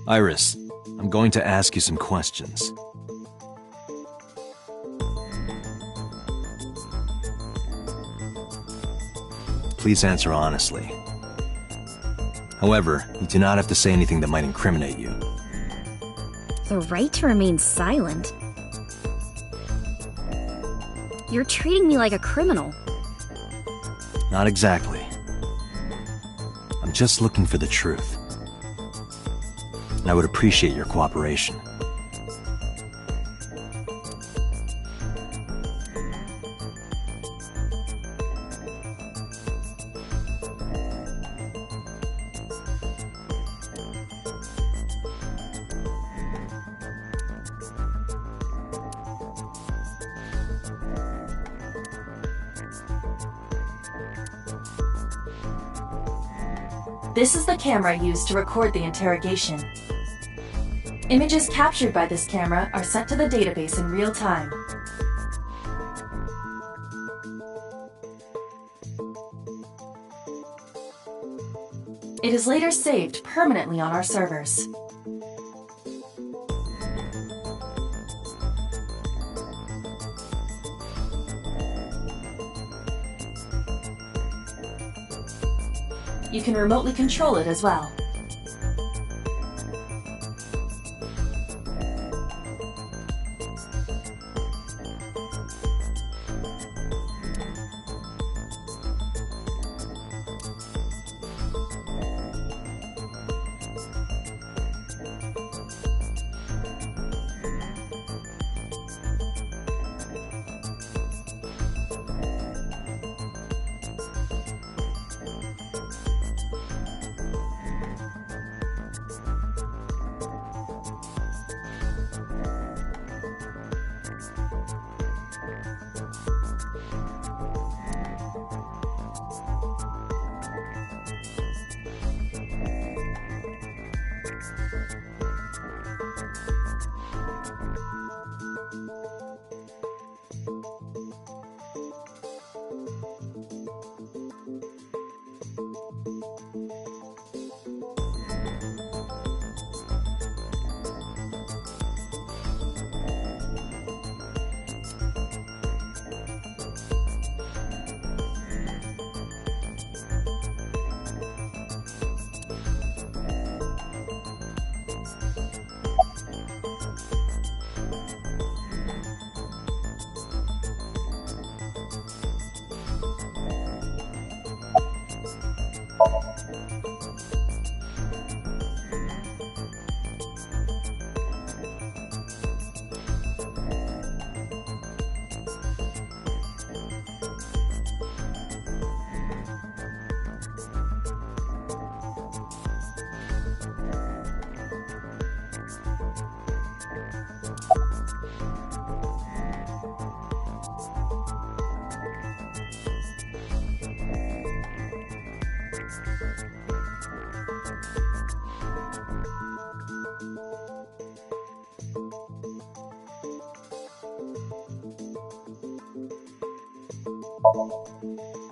Iris, I'm going to ask you some questions. Please answer honestly. However, you do not have to say anything that might incriminate you. The right to remain silent? You're treating me like a criminal. Not exactly. I'm just looking for the truth. And I would appreciate your cooperation. This is the camera used to record the interrogation. Images captured by this camera are sent to the database in real time. It is later saved permanently on our servers. You can remotely control it as well.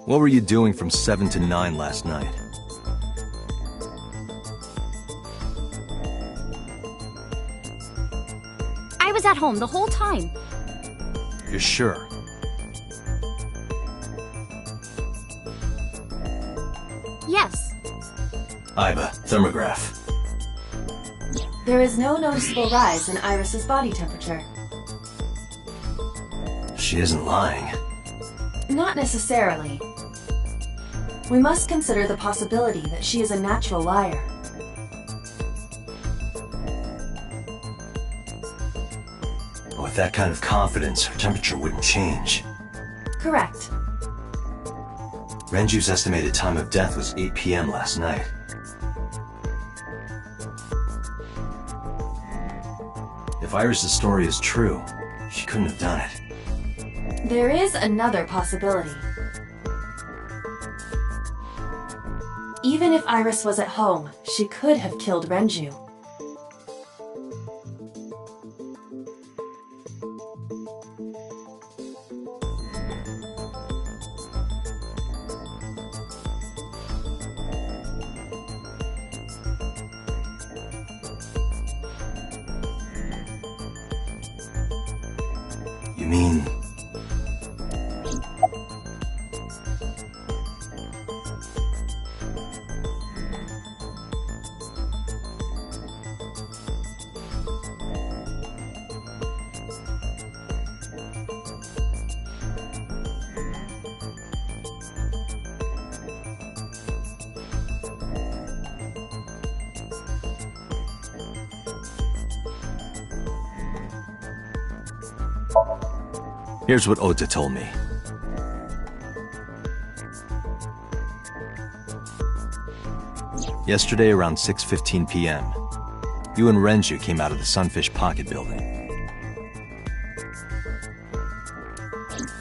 What were you doing from 7 to 9 last night? I was at home the whole time. You're sure? Yes. Iva, thermograph. There is no noticeable rise in Iris's body temperature. She isn't lying. Not necessarily. We must consider the possibility that she is a natural liar. With that kind of confidence, her temperature wouldn't change. Correct. Renju's estimated time of death was 8 p.m. last night. If Iris' story is true, she couldn't have done it. There is another possibility. Even if Iris was at home, she could have killed Renju. You mean... Here's what Ota told me. Yesterday around 6:15 p.m., you and Renju came out of the Sunfish Pocket building.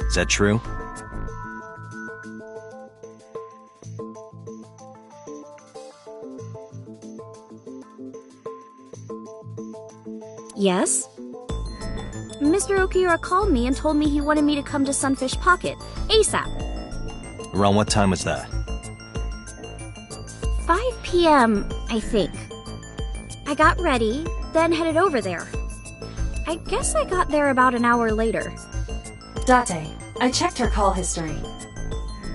Is that true? Yes? Mr. Okiura called me and told me he wanted me to come to Sunfish Pocket, ASAP. Around what time was that? 5 p.m., I think. I got ready, then headed over there. I guess I got there about an hour later. Date, I checked her call history.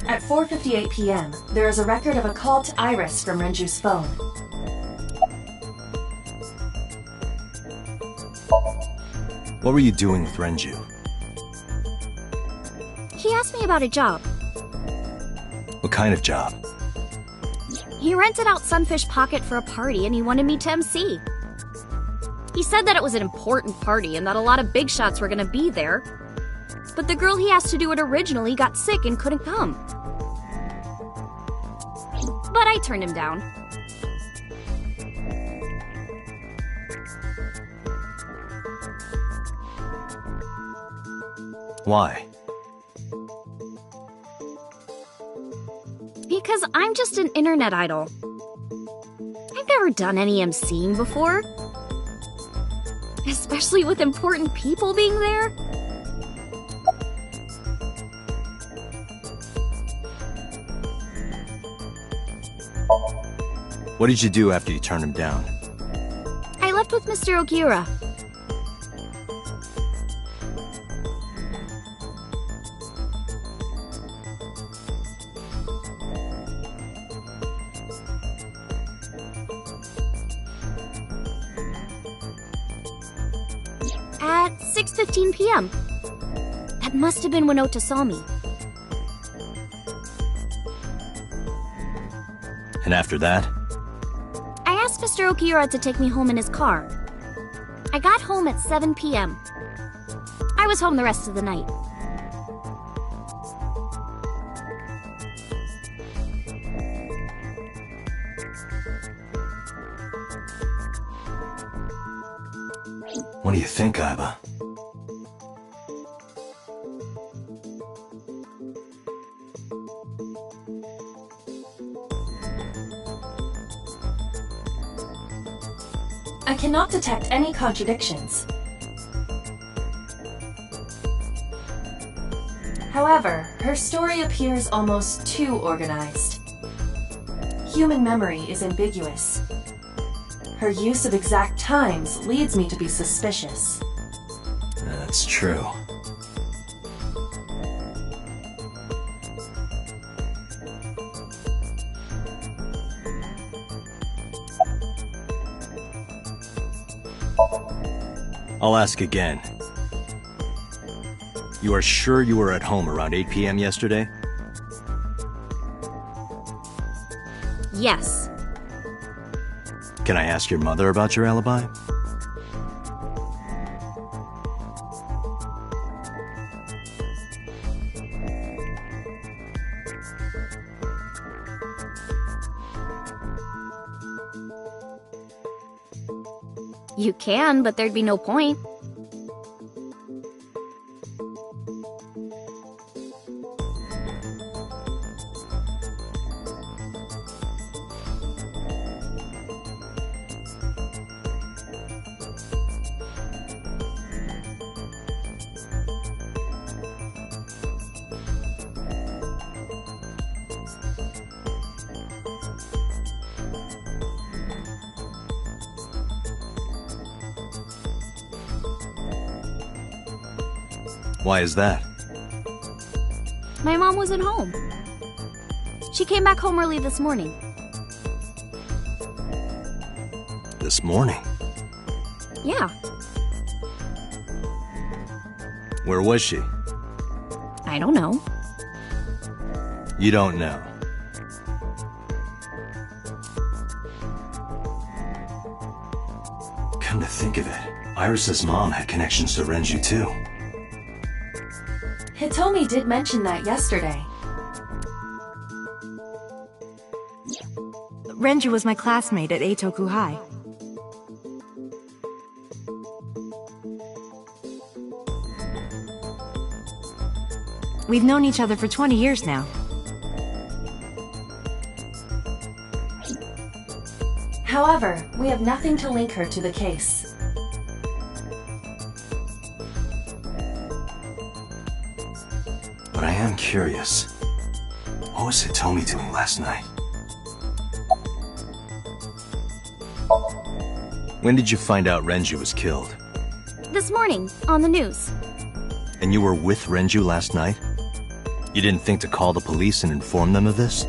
At 4:58 p.m., there is a record of a call to Iris from Renju's phone. What were you doing with Renju? He asked me about a job. What kind of job? He rented out Sunfish Pocket for a party and he wanted me to MC. He said that it was an important party and that a lot of big shots were gonna be there. But the girl he asked to do it originally got sick and couldn't come. But I turned him down. Why? Because I'm just an internet idol. I've never done any MCing before. Especially with important people being there. What did you do after you turned him down? I left with Mr. Okiura. At 6:15 p.m. That must have been when Ota saw me. And after that? I asked Mr. Okiura to take me home in his car. I got home at 7 p.m. I was home the rest of the night. What do you think, Aiba? I cannot detect any contradictions. However, her story appears almost too organized. Human memory is ambiguous. Her use of exact times leads me to be suspicious. That's true. I'll ask again. You are sure you were at home around 8 p.m. yesterday? Yes. Can I ask your mother about your alibi? You can, but there'd be no point. Why is that? My mom wasn't home. She came back home early this morning. This morning? Yeah, Where was she? I don't know. You don't know. Come to think of it, Iris's mom had connections to Renju too. Hitomi did mention that yesterday. Renju was my classmate at Eitoku High. We've known each other for 20 years now. However, we have nothing to link her to the case. But I am curious. What was Hitomi doing last night? When did you find out Renju was killed? This morning, on the news. And you were with Renju last night? You didn't think to call the police and inform them of this?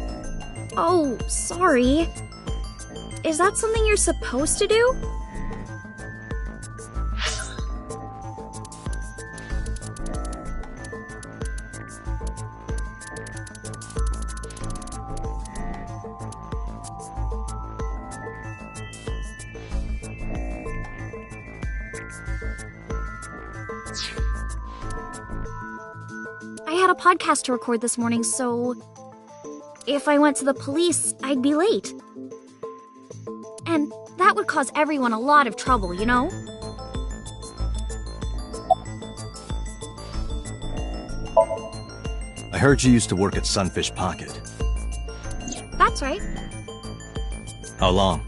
Oh, sorry. Is that something you're supposed to do? I had a podcast to record this morning, so if I went to the police, I'd be late. And that would cause everyone a lot of trouble, you know? I heard you used to work at Sunfish Pocket. That's right. How long?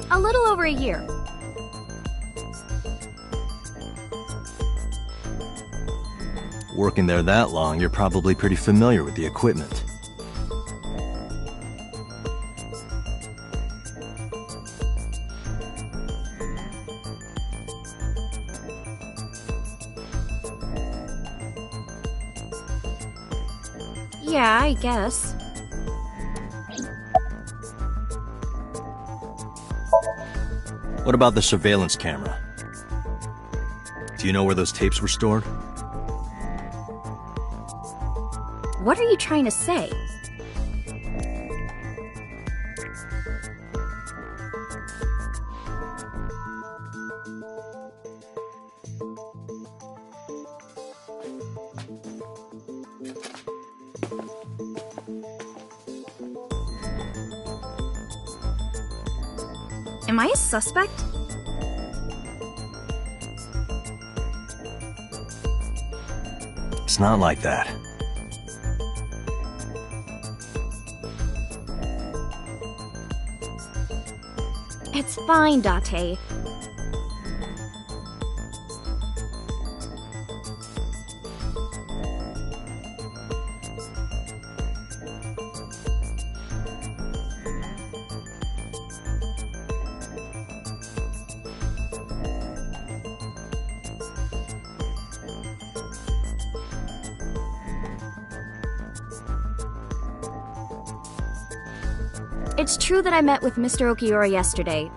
A little over a year. Working there that long, you're probably pretty familiar with the equipment. Yeah, I guess. What about the surveillance camera? Do you know where those tapes were stored? What are you trying to say? Am I a suspect? It's not like that. It's fine, Date. It's true that I met with Mr. Okiura yesterday.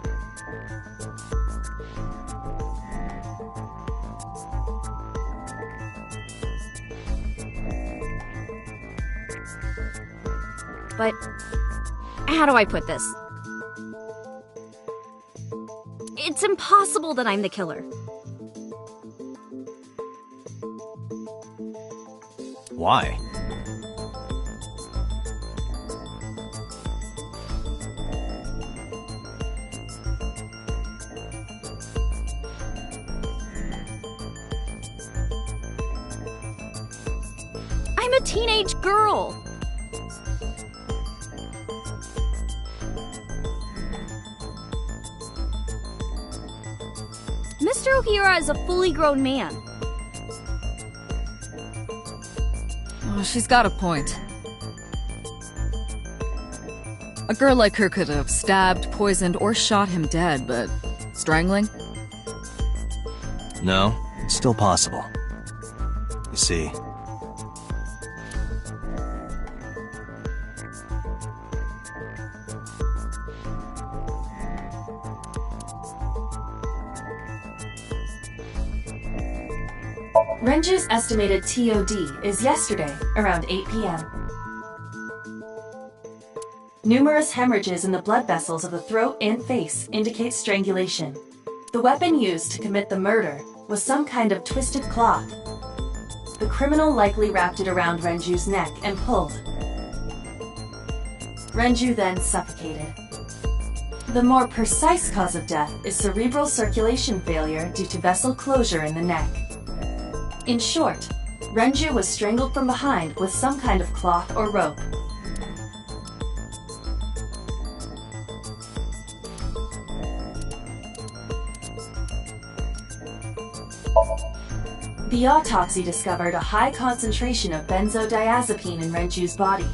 But how do I put this? It's impossible that I'm the killer. Why? I'm a teenage girl. Mr. Okiura is a fully grown man. Oh, she's got a point. A girl like her could have stabbed, poisoned, or shot him dead, but strangling? No, it's still possible. You see, Renju's estimated TOD is yesterday, around 8 p.m. Numerous hemorrhages in the blood vessels of the throat and face indicate strangulation. The weapon used to commit the murder was some kind of twisted cloth. The criminal likely wrapped it around Renju's neck and pulled. Renju then suffocated. The more precise cause of death is cerebral circulation failure due to vessel closure in the neck. In short, Renju was strangled from behind with some kind of cloth or rope. The autopsy discovered a high concentration of benzodiazepine in Renju's body.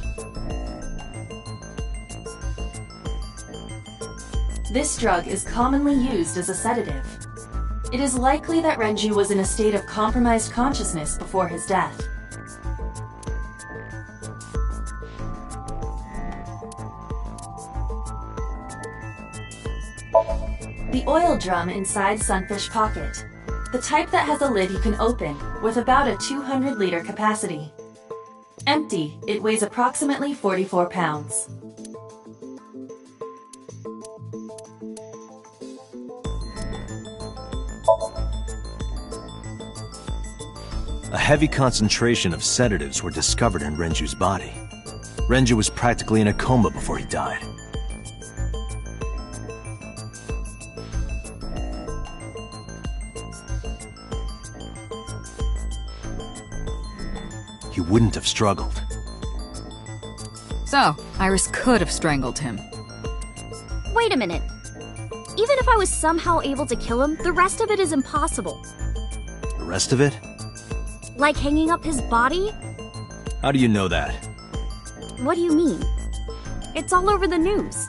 This drug is commonly used as a sedative. It is likely that Renju was in a state of compromised consciousness before his death. The oil drum inside Sunfish Pocket. The type that has a lid you can open, with about a 200-liter capacity. Empty, it weighs approximately 44 pounds. a heavy concentration of sedatives were discovered in Renju's body. Renju was practically in a coma before he died. He wouldn't have struggled. So, Iris could have strangled him. Wait a minute. Even if I was somehow able to kill him, the rest of it is impossible. The rest of it? Like hanging up his body? How do you know that? What do you mean? It's all over the news.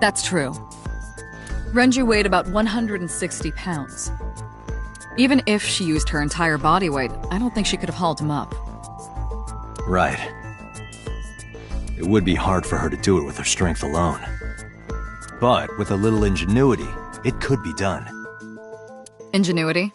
That's true. Renju weighed about 160 pounds. Even if she used her entire body weight, I don't think she could have hauled him up. Right. It would be hard for her to do it with her strength alone. But with a little ingenuity, it could be done. Ingenuity?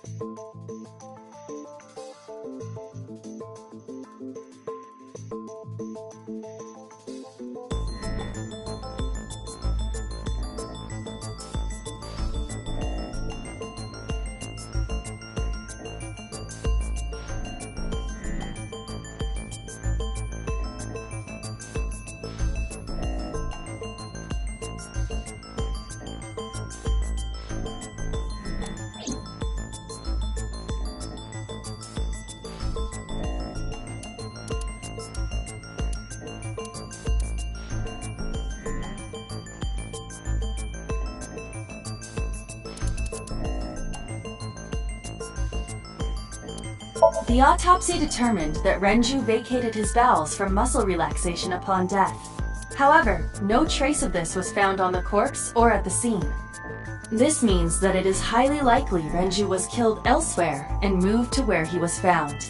The autopsy determined that Renju vacated his bowels for muscle relaxation upon death. However, no trace of this was found on the corpse or at the scene. This means that it is highly likely Renju was killed elsewhere and moved to where he was found.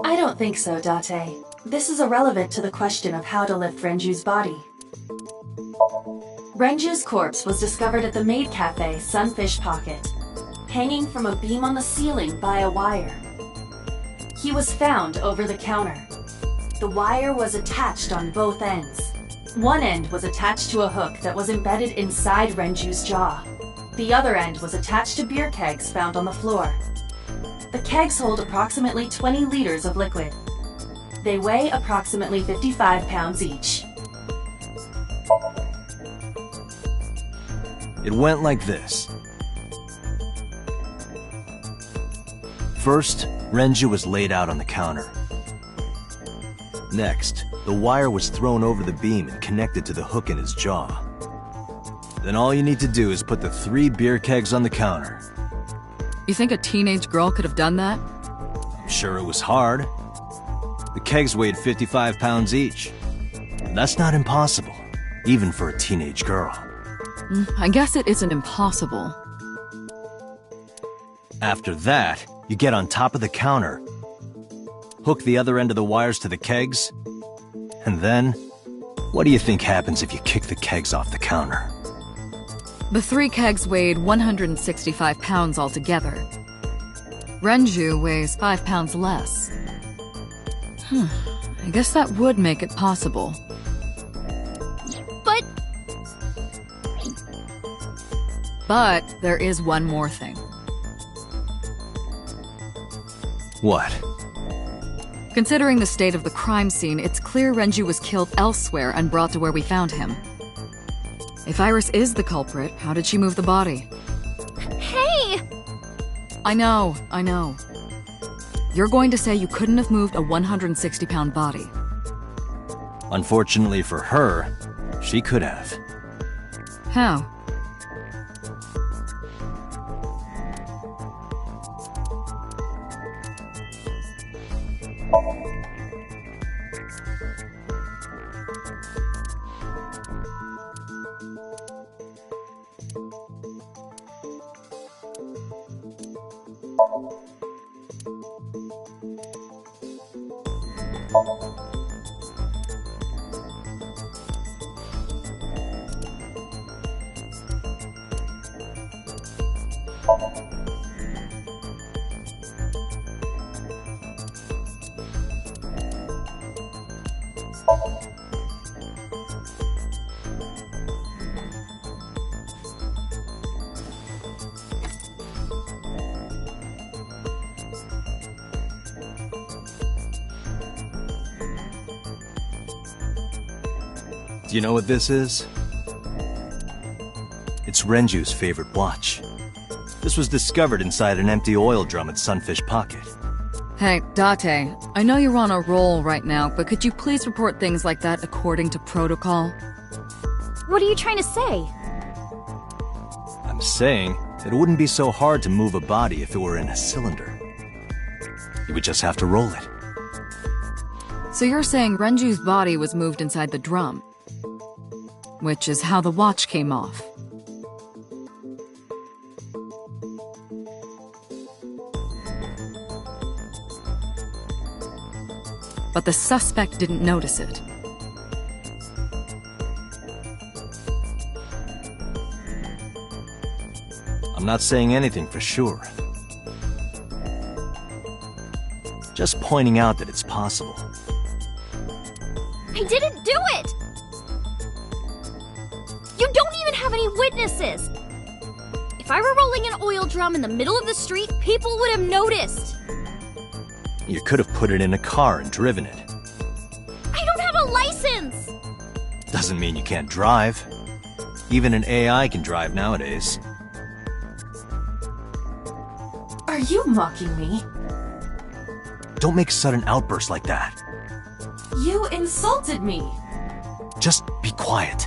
I don't think so, Date. This is irrelevant to the question of how to lift Renju's body. Renju's corpse was discovered at the maid cafe Sunfish Pocket, hanging from a beam on the ceiling by a wire. He was found over the counter. The wire was attached on both ends. One end was attached to a hook that was embedded inside Renju's jaw. The other end was attached to beer kegs found on the floor. The kegs hold approximately 20 liters of liquid. They weigh approximately 55 pounds each. It went like this. First, Renju was laid out on the counter. Next, the wire was thrown over the beam and connected to the hook in his jaw. Then all you need to do is put the 3 beer kegs on the counter. You think a teenage girl could have done that? I'm sure it was hard. The kegs weighed 55 pounds each. That's not impossible, even for a teenage girl. I guess it isn't impossible. After that, you get on top of the counter, hook the other end of the wires to the kegs, and then, what do you think happens if you kick the kegs off the counter? The 3 kegs weighed 165 pounds altogether. Renju weighs 5 pounds less. I guess that would make it possible. But there is one more thing. What? Considering the state of the crime scene, it's clear Renju was killed elsewhere and brought to where we found him. If Iris is the culprit, how did she move the body? Hey! I know. You're going to say you couldn't have moved a 160-pound body. Unfortunately for her, she could have. How? Do you know what this is? It's Renju's favorite watch. This was discovered inside an empty oil drum at Sunfish Pocket. Hey, Date, I know you're on a roll right now, but could you please report things like that according to protocol? What are you trying to say? I'm saying that it wouldn't be so hard to move a body if it were in a cylinder. You would just have to roll it. So you're saying Renju's body was moved inside the drum? Which is how the watch came off. But the suspect didn't notice it. I'm not saying anything for sure. Just pointing out that it's possible. I didn't do it! You don't even have any witnesses! If I were rolling an oil drum in the middle of the street, people would have noticed! You could have put it in a car and driven it. I don't have a license! Doesn't mean you can't drive. Even an AI can drive nowadays. Are you mocking me? Don't make sudden outbursts like that. You insulted me! Just be quiet.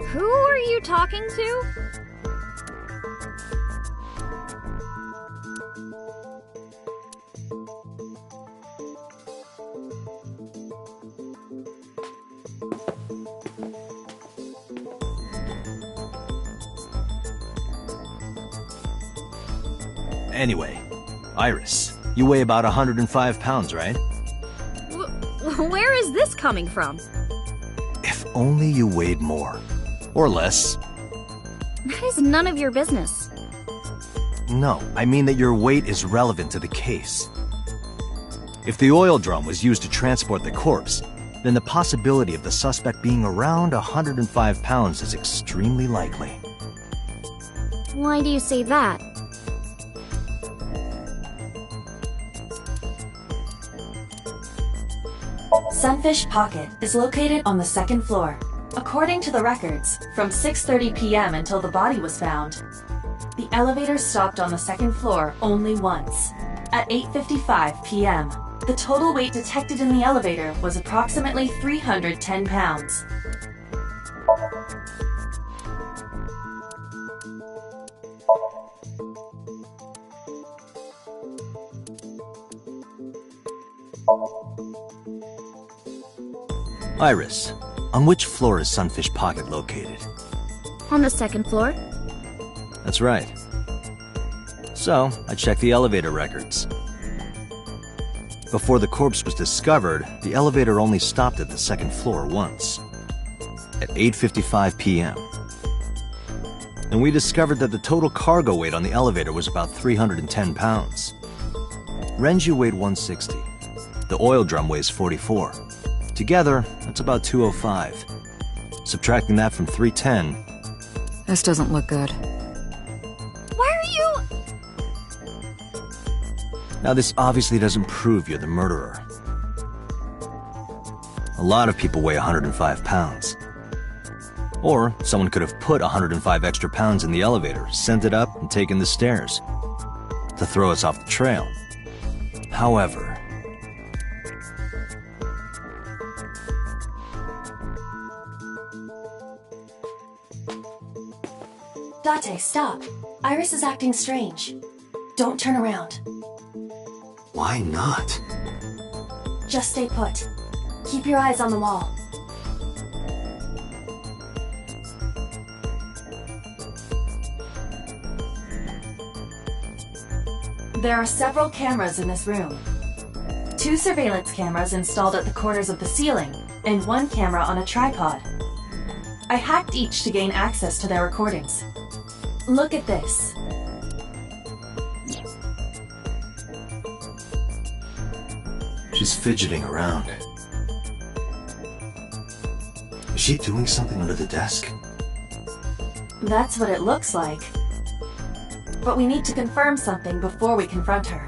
Who are you talking to? Anyway, Iris, you weigh about 105 pounds, right? Where is this coming from? If only you weighed more. Or less. That is none of your business. No, I mean that your weight is relevant to the case. If the oil drum was used to transport the corpse, then the possibility of the suspect being around 105 pounds is extremely likely. Why do you say that? Sunfish Pocket is located on the second floor. According to the records, from 6:30 p.m. until the body was found, the elevator stopped on the second floor only once. At 8:55 p.m., the total weight detected in the elevator was approximately 310 pounds. Iris, on which floor is Sunfish Pocket located? On the second floor? That's right. So, I checked the elevator records. Before the corpse was discovered, the elevator only stopped at the second floor once. At 8:55 p.m. And we discovered that the total cargo weight on the elevator was about 310 pounds. Renju weighed 160. The oil drum weighs 44. Together, that's about 205. Subtracting that from 310... This doesn't look good. Why are you... Now, this obviously doesn't prove you're the murderer. A lot of people weigh 105 pounds. Or someone could have put 105 extra pounds in the elevator, sent it up, and taken the stairs to throw us off the trail. However... Date, stop. Iris is acting strange. Don't turn around. Why not? Just stay put. Keep your eyes on the wall. There are several cameras in this room. 2 surveillance cameras installed at the corners of the ceiling, and 1 camera on a tripod. I hacked each to gain access to their recordings. Look at this. She's fidgeting around. Is she doing something under the desk? That's what it looks like. But we need to confirm something before we confront her.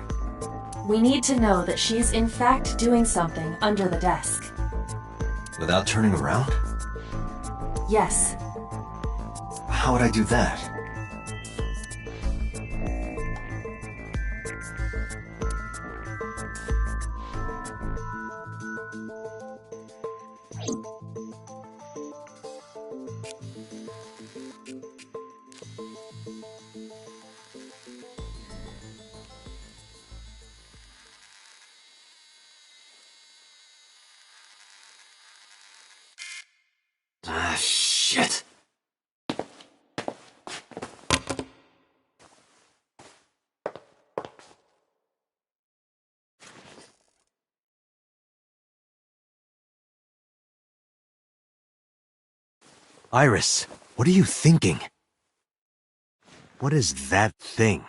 We need to know that she's in fact doing something under the desk. Without turning around? Yes. How would I do that? Ah, shit. Iris, what are you thinking? What is that thing?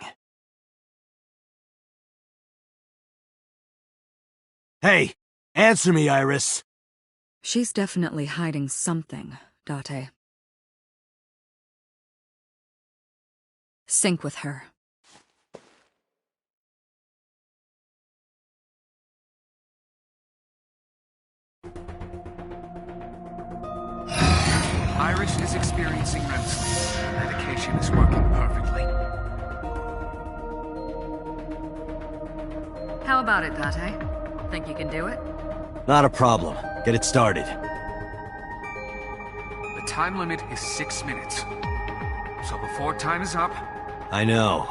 Hey, answer me, Iris. She's definitely hiding something, Date. Sync with her. Iris is experiencing REM sleep. Medication is working perfectly. How about it, Date? Think you can do it? Not a problem. Get it started. The time limit is 6 minutes. So before time is up... I know.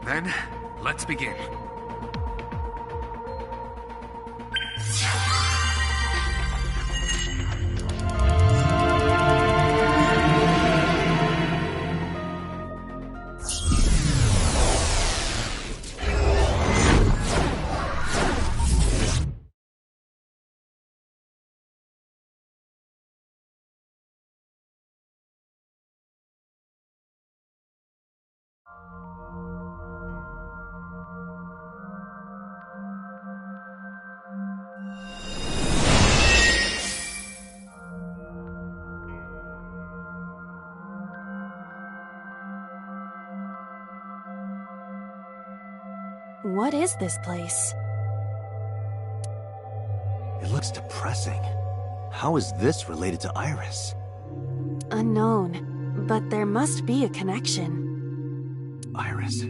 Then, let's begin. What is this place? It looks depressing. How is this related to Iris? Unknown, but there must be a connection. Iris,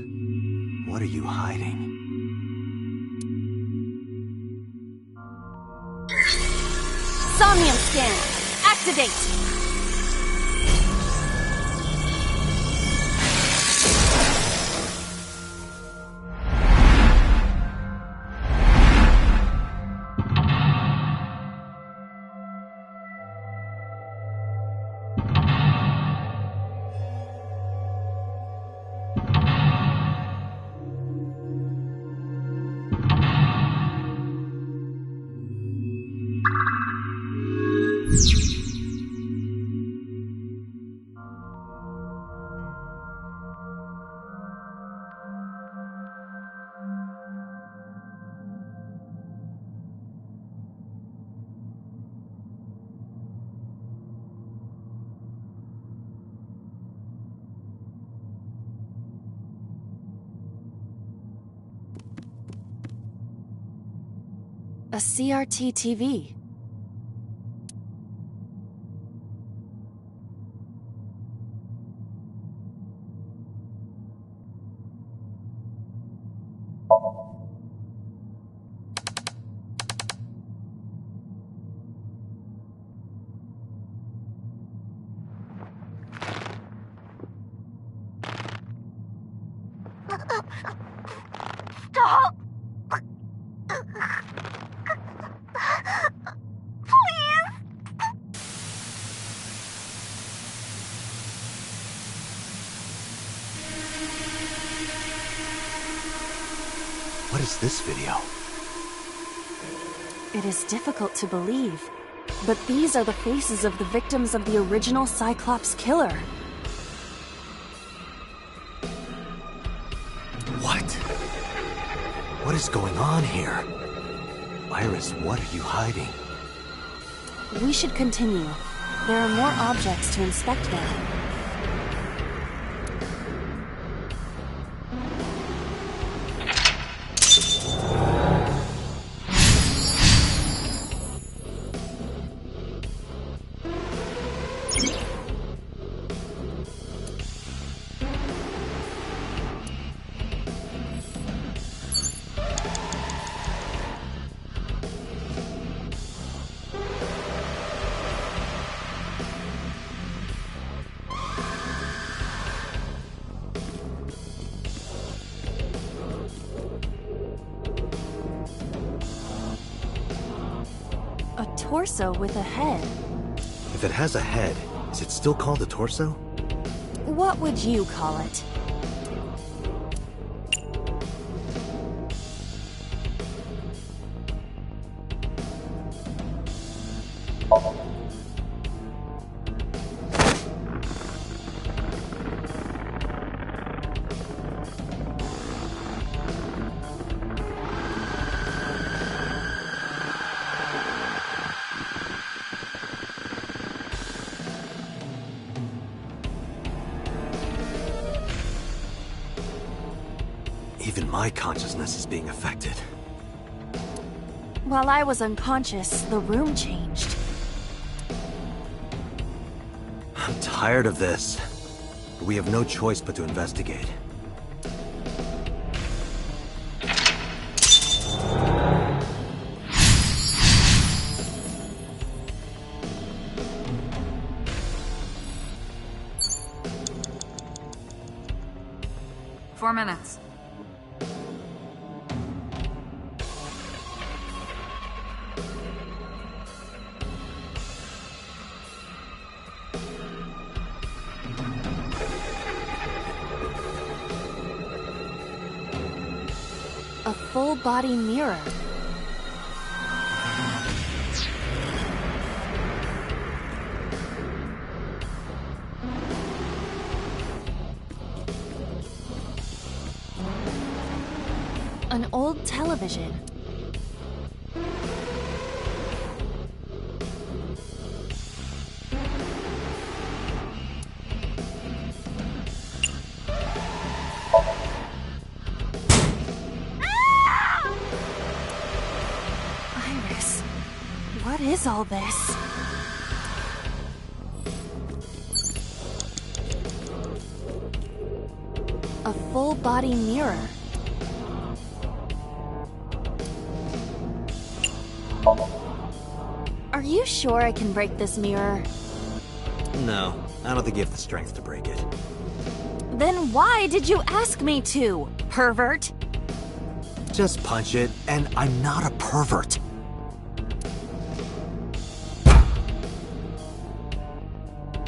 what are you hiding? SOMNIUM scan! Activate! A CRT TV. Stop! What is this video? It is difficult to believe, but these are the faces of the victims of the original Cyclops killer. What? What is going on here? Iris, what are you hiding? We should continue. There are more objects to inspect there. A torso with a head. If it has a head, is it still called a torso? What would you call it? Even my consciousness is being affected. While I was unconscious, the room changed. I'm tired of this. But we have no choice but to investigate. Four minutes. A full-body mirror. An old television. Iris, what is all this? A full-body mirror. Are you sure I can break this mirror? No, I don't think you have the strength to break it. Then why did you ask me to, pervert? Just punch it, and I'm not a pervert.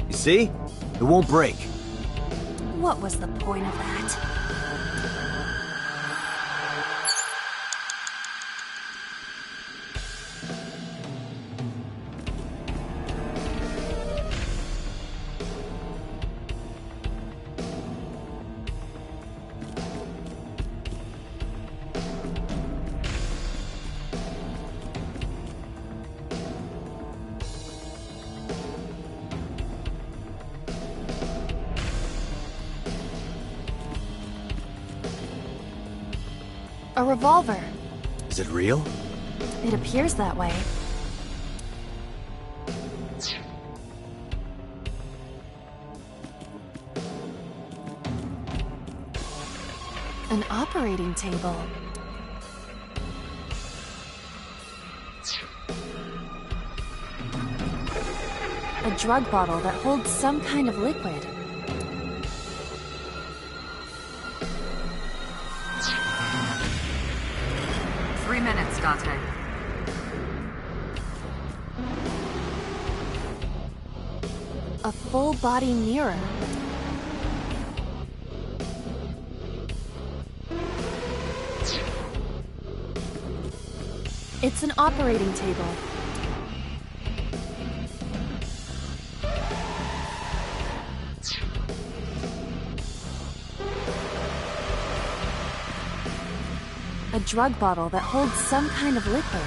You see? It won't break. What was the point of that? A revolver. Is it real? It appears that way. An operating table. A drug bottle that holds some kind of liquid. Three minutes, Dante. A full-body mirror. It's an operating table. A drug bottle that holds some kind of liquid.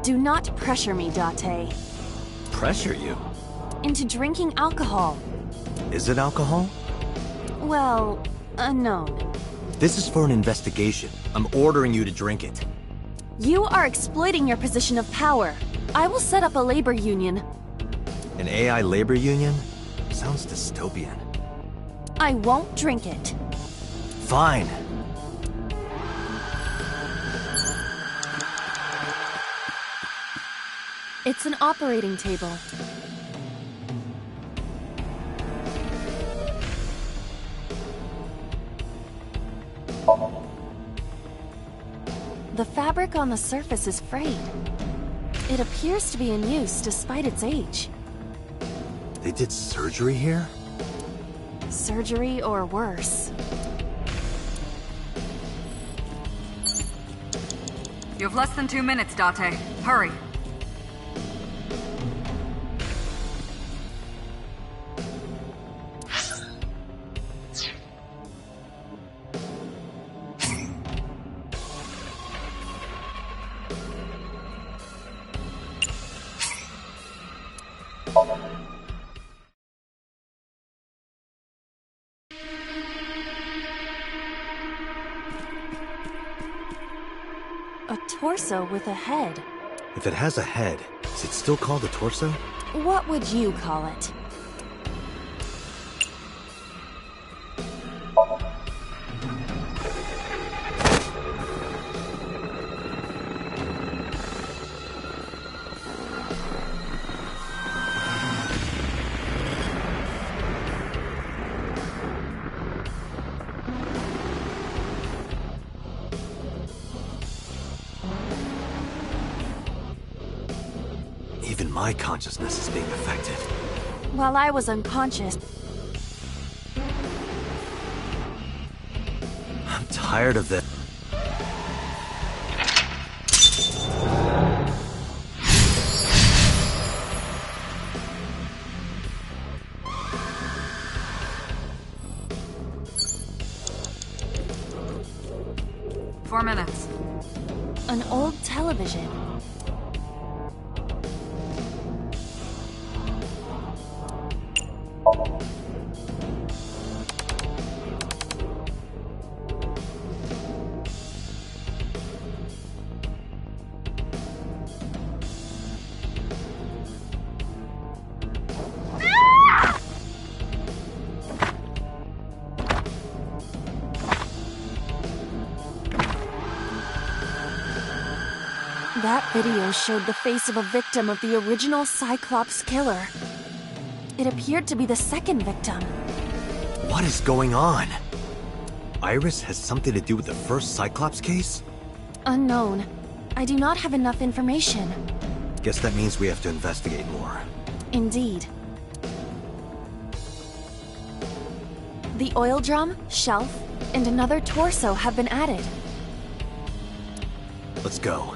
Do not pressure me, Date. Pressure you? Into drinking alcohol. Is it alcohol? Well, unknown. This is for an investigation. I'm ordering you to drink it. You are exploiting your position of power. I will set up a labor union. An AI labor union? Sounds dystopian. I won't drink it. Fine. It's an operating table. The fabric on the surface is frayed. It appears to be in use despite its age. They did surgery here? Surgery or worse. You have less than 2 minutes, Date. Hurry. A torso with a head. If it has a head, is it still called a torso? What would you call it? Even my consciousness is being affected. While I was unconscious, I'm tired of this. Four minutes. an old television. That video showed the face of a victim of the original Cyclops killer. It appeared to be the second victim. What is going on? Iris has something to do with the first Cyclops case? Unknown. I do not have enough information. Guess that means we have to investigate more. Indeed. The oil drum, shelf, and another torso have been added. Let's go.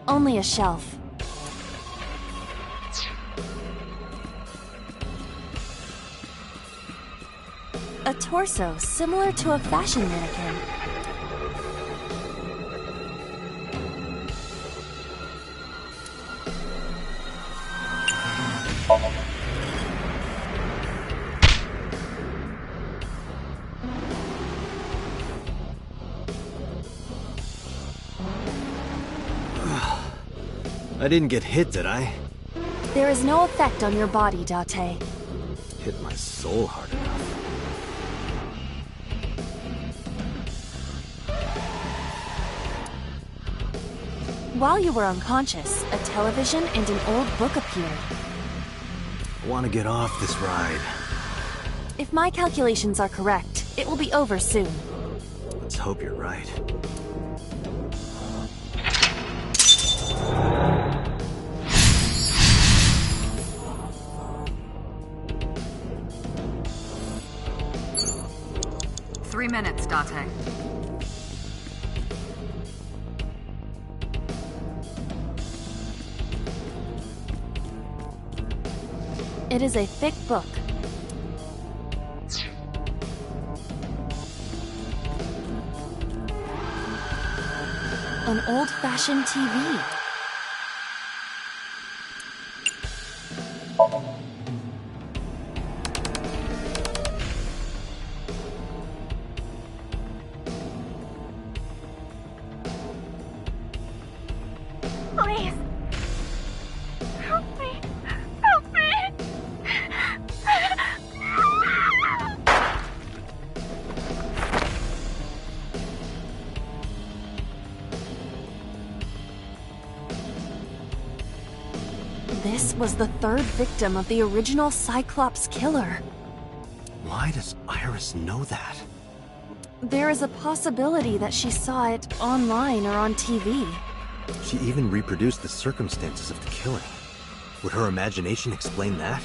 Only a shelf. torso similar to a fashion mannequin. I didn't get hit, did I? There is no effect on your body, Date. Hit my soul hard enough. While you were unconscious, a television and an old book appeared. I want to get off this ride. If my calculations are correct, it will be over soon. Let's hope you're right. Three minutes, Date. It is a thick book. An old-fashioned TV. Please. Help me. Help me. This was the third victim of the original Cyclops killer. Why does Iris know that? There is a possibility that she saw it online or on TV. She even reproduced the circumstances of the killing. Would her imagination explain that?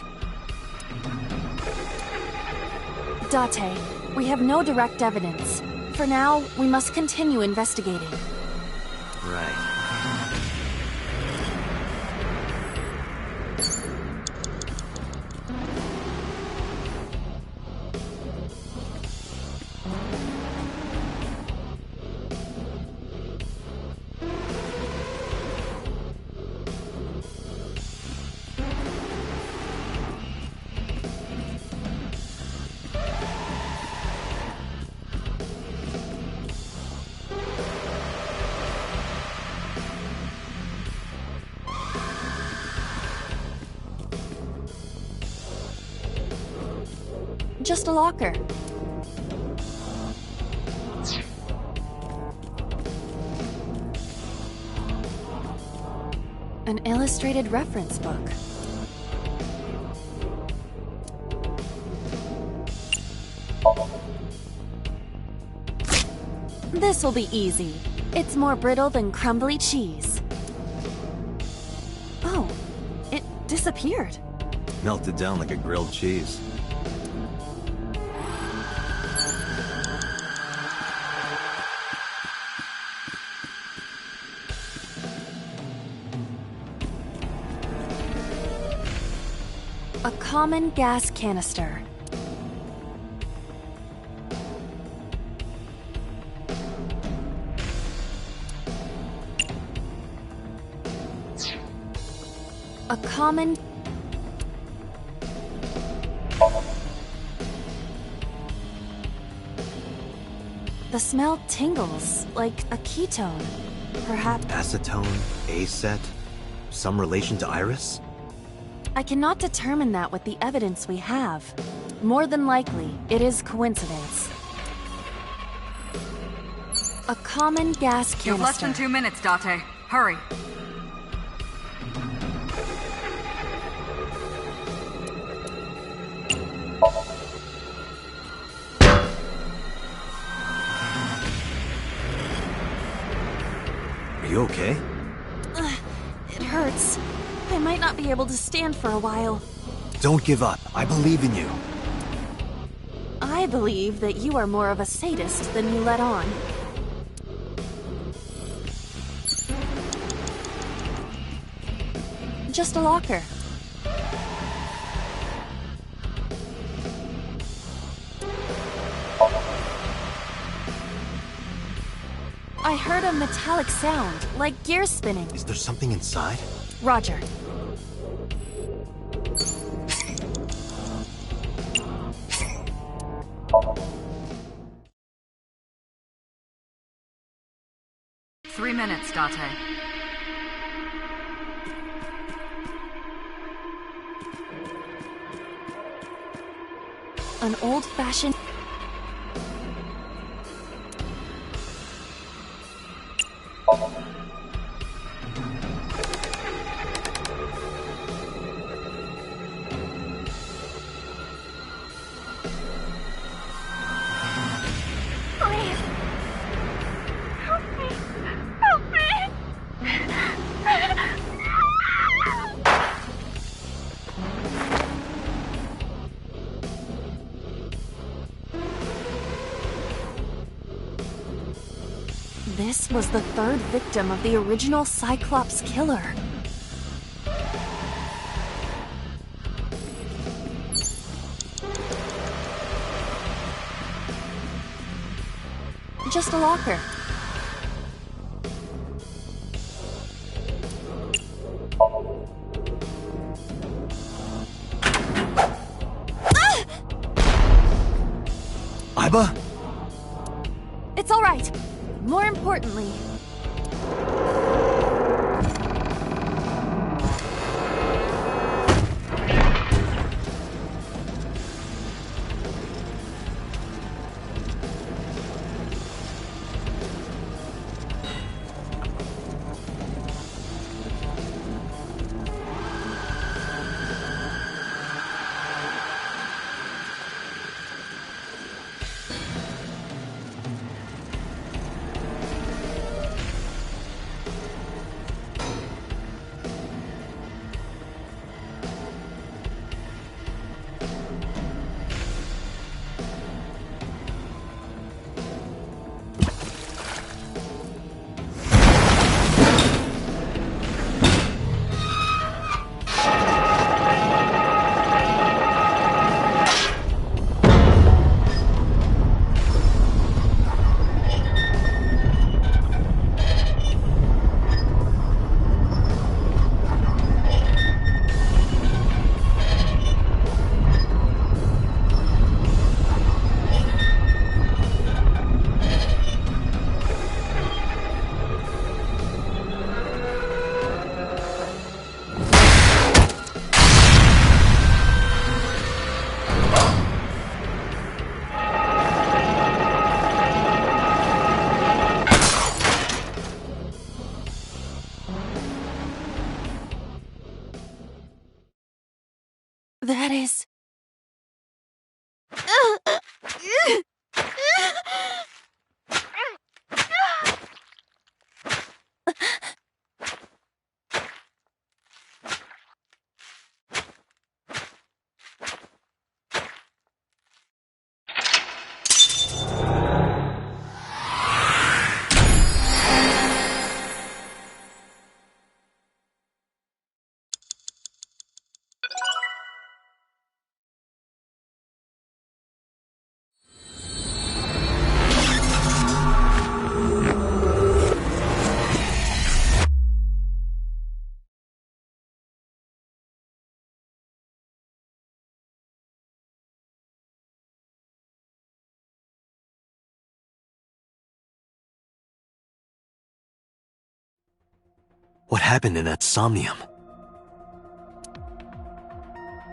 Date, we have no direct evidence. For now, we must continue investigating. Right. Just a locker. An illustrated reference book. This will be easy. It's more brittle than crumbly cheese. Oh, it disappeared. Melted down like a grilled cheese. A common gas canister. A common... The smell tingles, like a ketone. Perhaps... Acetone, acet, some relation to Iris? I cannot determine that with the evidence we have. More than likely, it is coincidence. A common gas canister. You have less than 2 minutes, Date. Hurry. Are you okay? It hurts. I might not be able to stand for a while. Don't give up. I believe in you. I believe that you are more of a sadist than you let on. Just a locker. I heard a metallic sound, like gears spinning. Is there something inside? Roger. Three minutes, Date. An old-fashioned... This was the third victim of the original Cyclops killer. Just a locker. Iba? It's all right. More importantly... That is... What happened in that Somnium?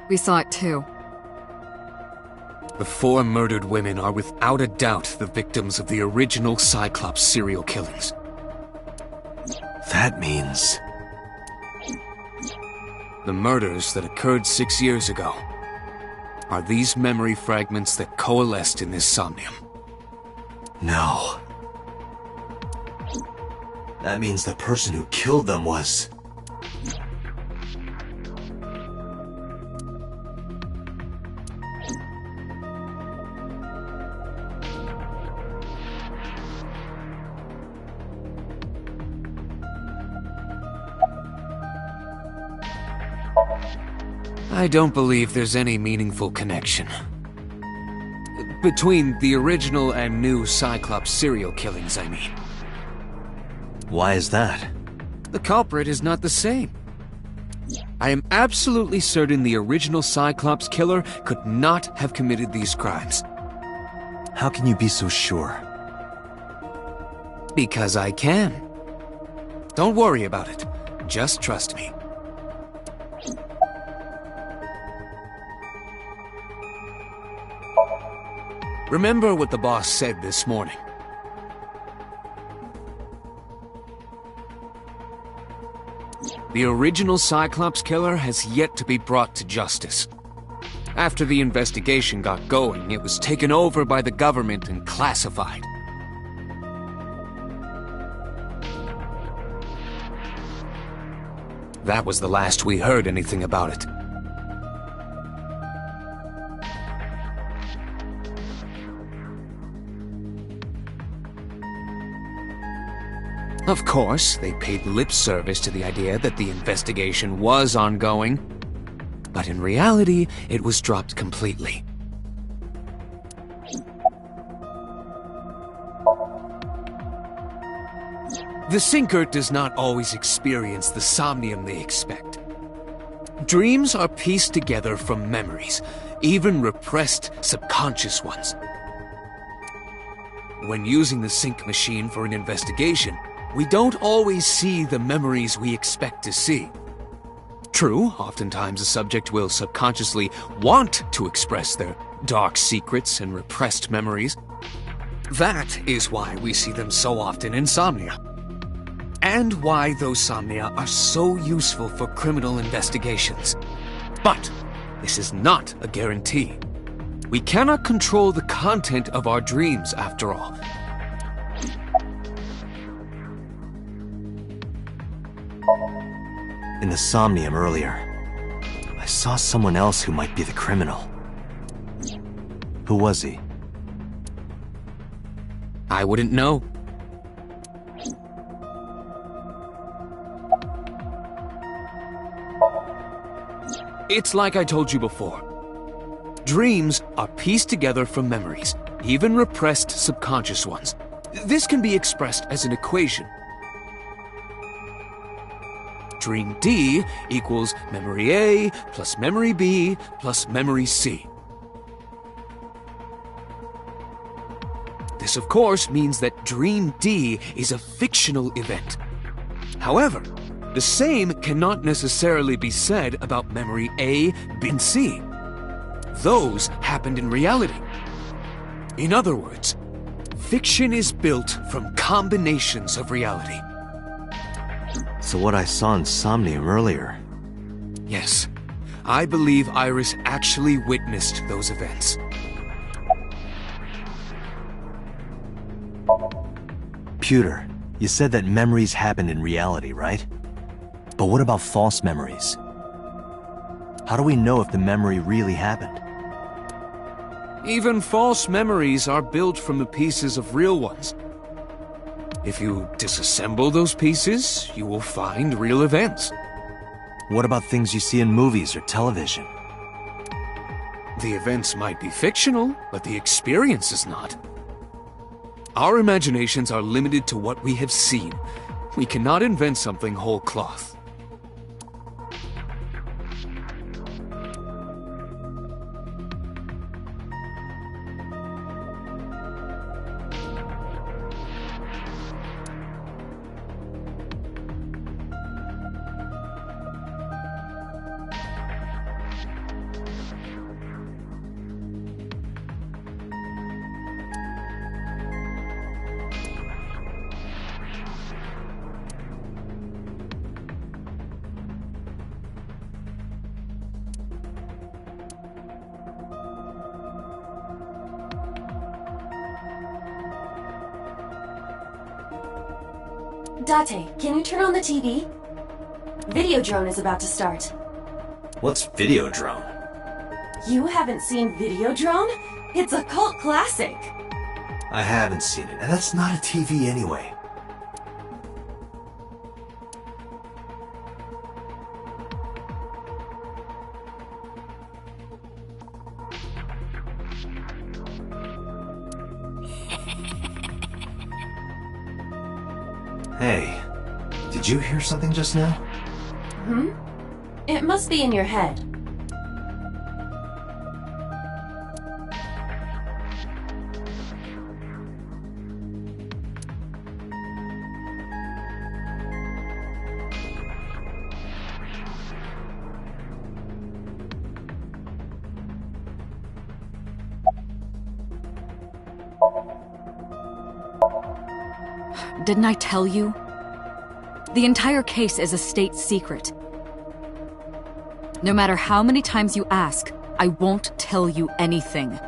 We saw it too. The 4 murdered women are without a doubt the victims of the original Cyclops serial killings. That means... The murders that occurred 6 years ago are these memory fragments that coalesced in this Somnium. No. That means the person who killed them was... I don't believe there's any meaningful connection between the original and new Cyclops serial killings, I mean. Why is that? The culprit is not the same. I am absolutely certain the original Cyclops killer could not have committed these crimes. How can you be so sure? Because I can. Don't worry about it. Just trust me. Remember what the boss said this morning. The original Cyclops killer has yet to be brought to justice. After the investigation got going, it was taken over by the government and classified. That was the last we heard anything about it. Of course, they paid lip service to the idea that the investigation was ongoing, but in reality, it was dropped completely. The Sinker does not always experience the somnium they expect. Dreams are pieced together from memories, even repressed subconscious ones. When using the sync machine for an investigation, we don't always see the memories we expect to see. True, oftentimes a subject will subconsciously want to express their dark secrets and repressed memories. That is why we see them so often in Somnia. And why those Somnia are so useful for criminal investigations. But this is not a guarantee. We cannot control the content of our dreams, after all. In the Somnium earlier, I saw someone else who might be the criminal. Who was he? I wouldn't know. It's like I told you before. Dreams are pieced together from memories, even repressed subconscious ones. This can be expressed as an equation. Dream D equals memory A plus memory B plus memory C. This, of course, means that Dream D is a fictional event. However, the same cannot necessarily be said about memory A, B, and C. Those happened in reality. In other words, fiction is built from combinations of reality. So what I saw in Somnium earlier... Yes, I believe Iris actually witnessed those events. Pewter, you said that memories happen in reality, right? But what about false memories? How do we know if the memory really happened? Even false memories are built from the pieces of real ones. If you disassemble those pieces, you will find real events. What about things you see in movies or television? The events might be fictional, but the experience is not. Our imaginations are limited to what we have seen. We cannot invent something whole cloth. Date, can you turn on the TV? Videodrone is about to start. What's Videodrone? You haven't seen Videodrone? It's a cult classic. I haven't seen it, and that's not a TV anyway. Hey, Did you hear something just now? Hmm? It must be in your head. Didn't I tell you? The entire case is a state secret. No matter how many times you ask, I won't tell you anything.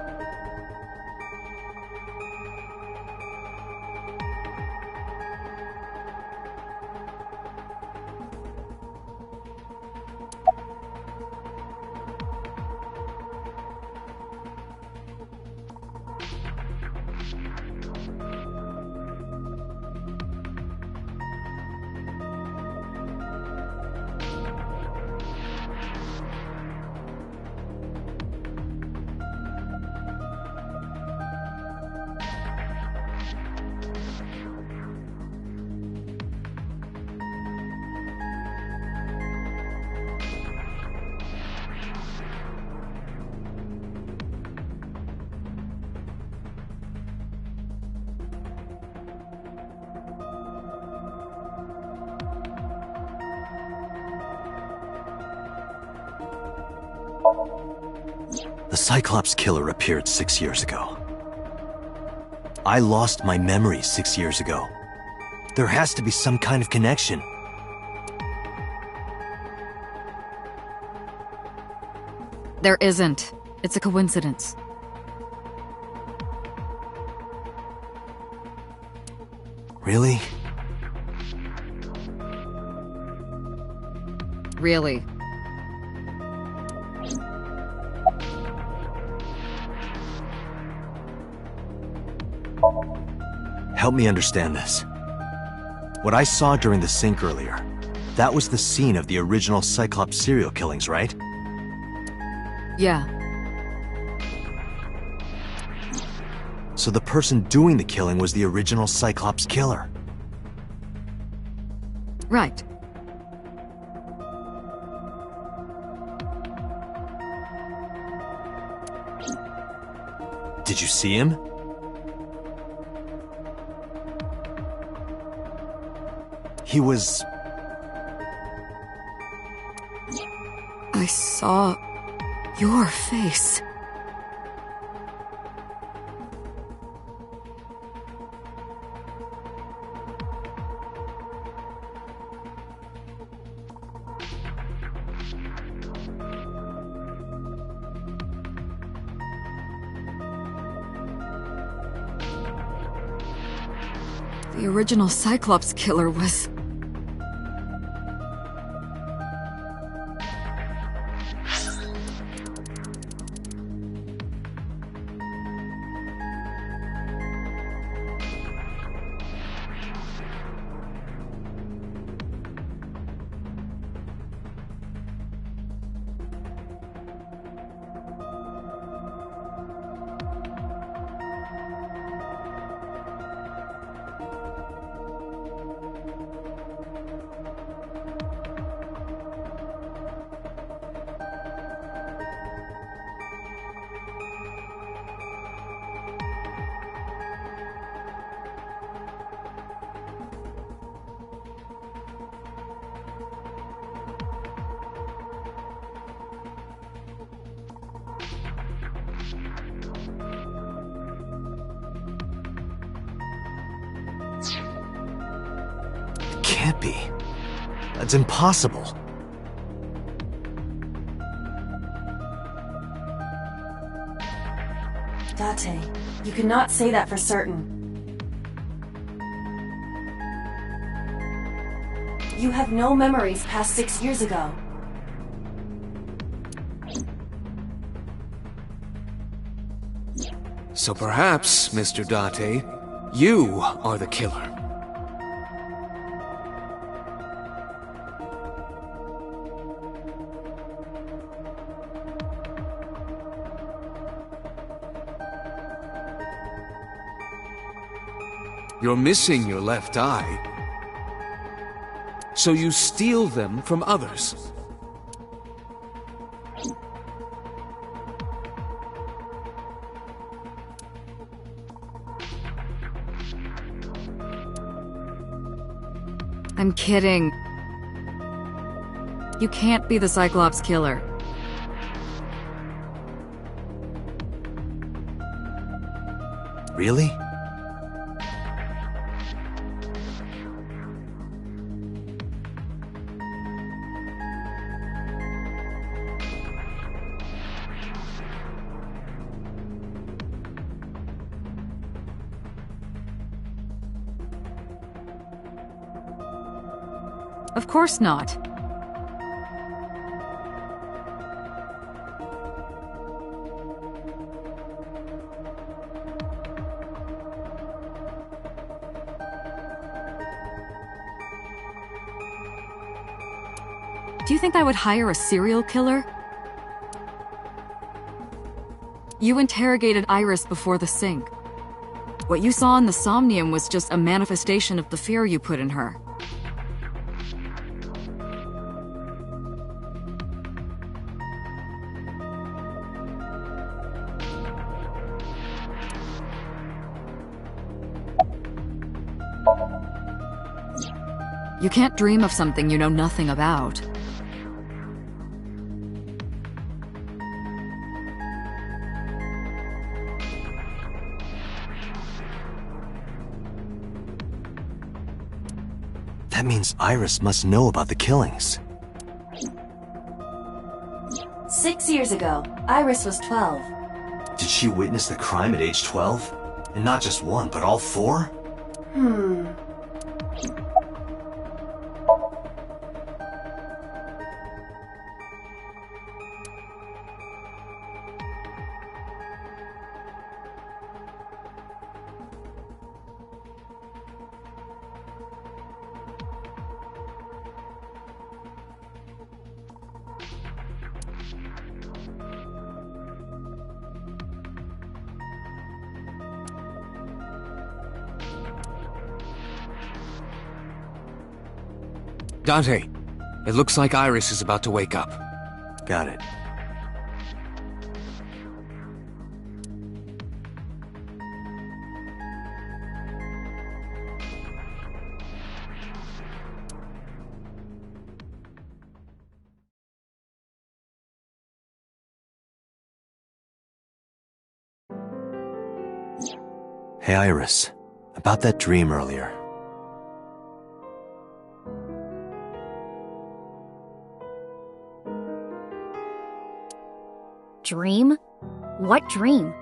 The Cyclops killer appeared 6 years ago. I lost my memory 6 years ago. There has to be some kind of connection. There isn't. It's a coincidence. Really? Really. Help me understand this. What I saw during the sink earlier, that was the scene of the original Cyclops serial killings, right? Yeah. So the person doing the killing was the original Cyclops killer. Right. Did you see him? He was... I saw your face. The original Cyclops killer was... Can't be. That's impossible. Date, you cannot say that for certain. You have no memories past 6 years ago. So perhaps, Mr. Date, you are the killer. You're missing your left eye. So you steal them from others. I'm kidding. You can't be the Cyclops killer. Really? Of course not. Do you think I would hire a serial killer? You interrogated Iris before the sink. What you saw in the Somnium was just a manifestation of the fear you put in her. You can't dream of something you know nothing about. That means Iris must know about the killings. 6 years ago, Iris was 12. Did she witness the crime at age 12? And not just one, but all four? Dante, it looks like Iris is about to wake up. Got it. Hey, Iris. About that dream earlier. Dream? What dream?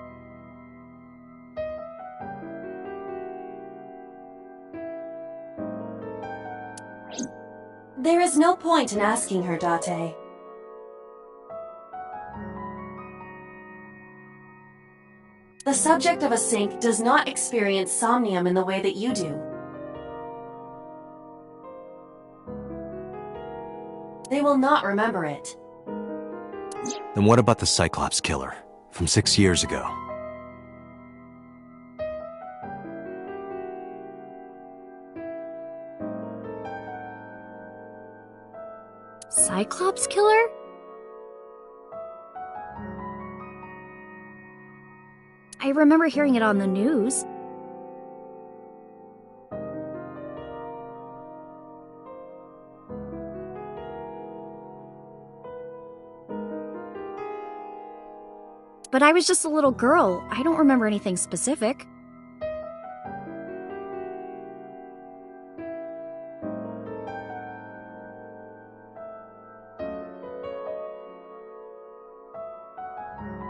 There is no point in asking her, Date. The subject of a sink does not experience somnium in the way that you do. They will not remember it. Then what about the Cyclops killer from 6 years ago? Cyclops killer? I remember hearing it on the news. But I was just a little girl. I don't remember anything specific.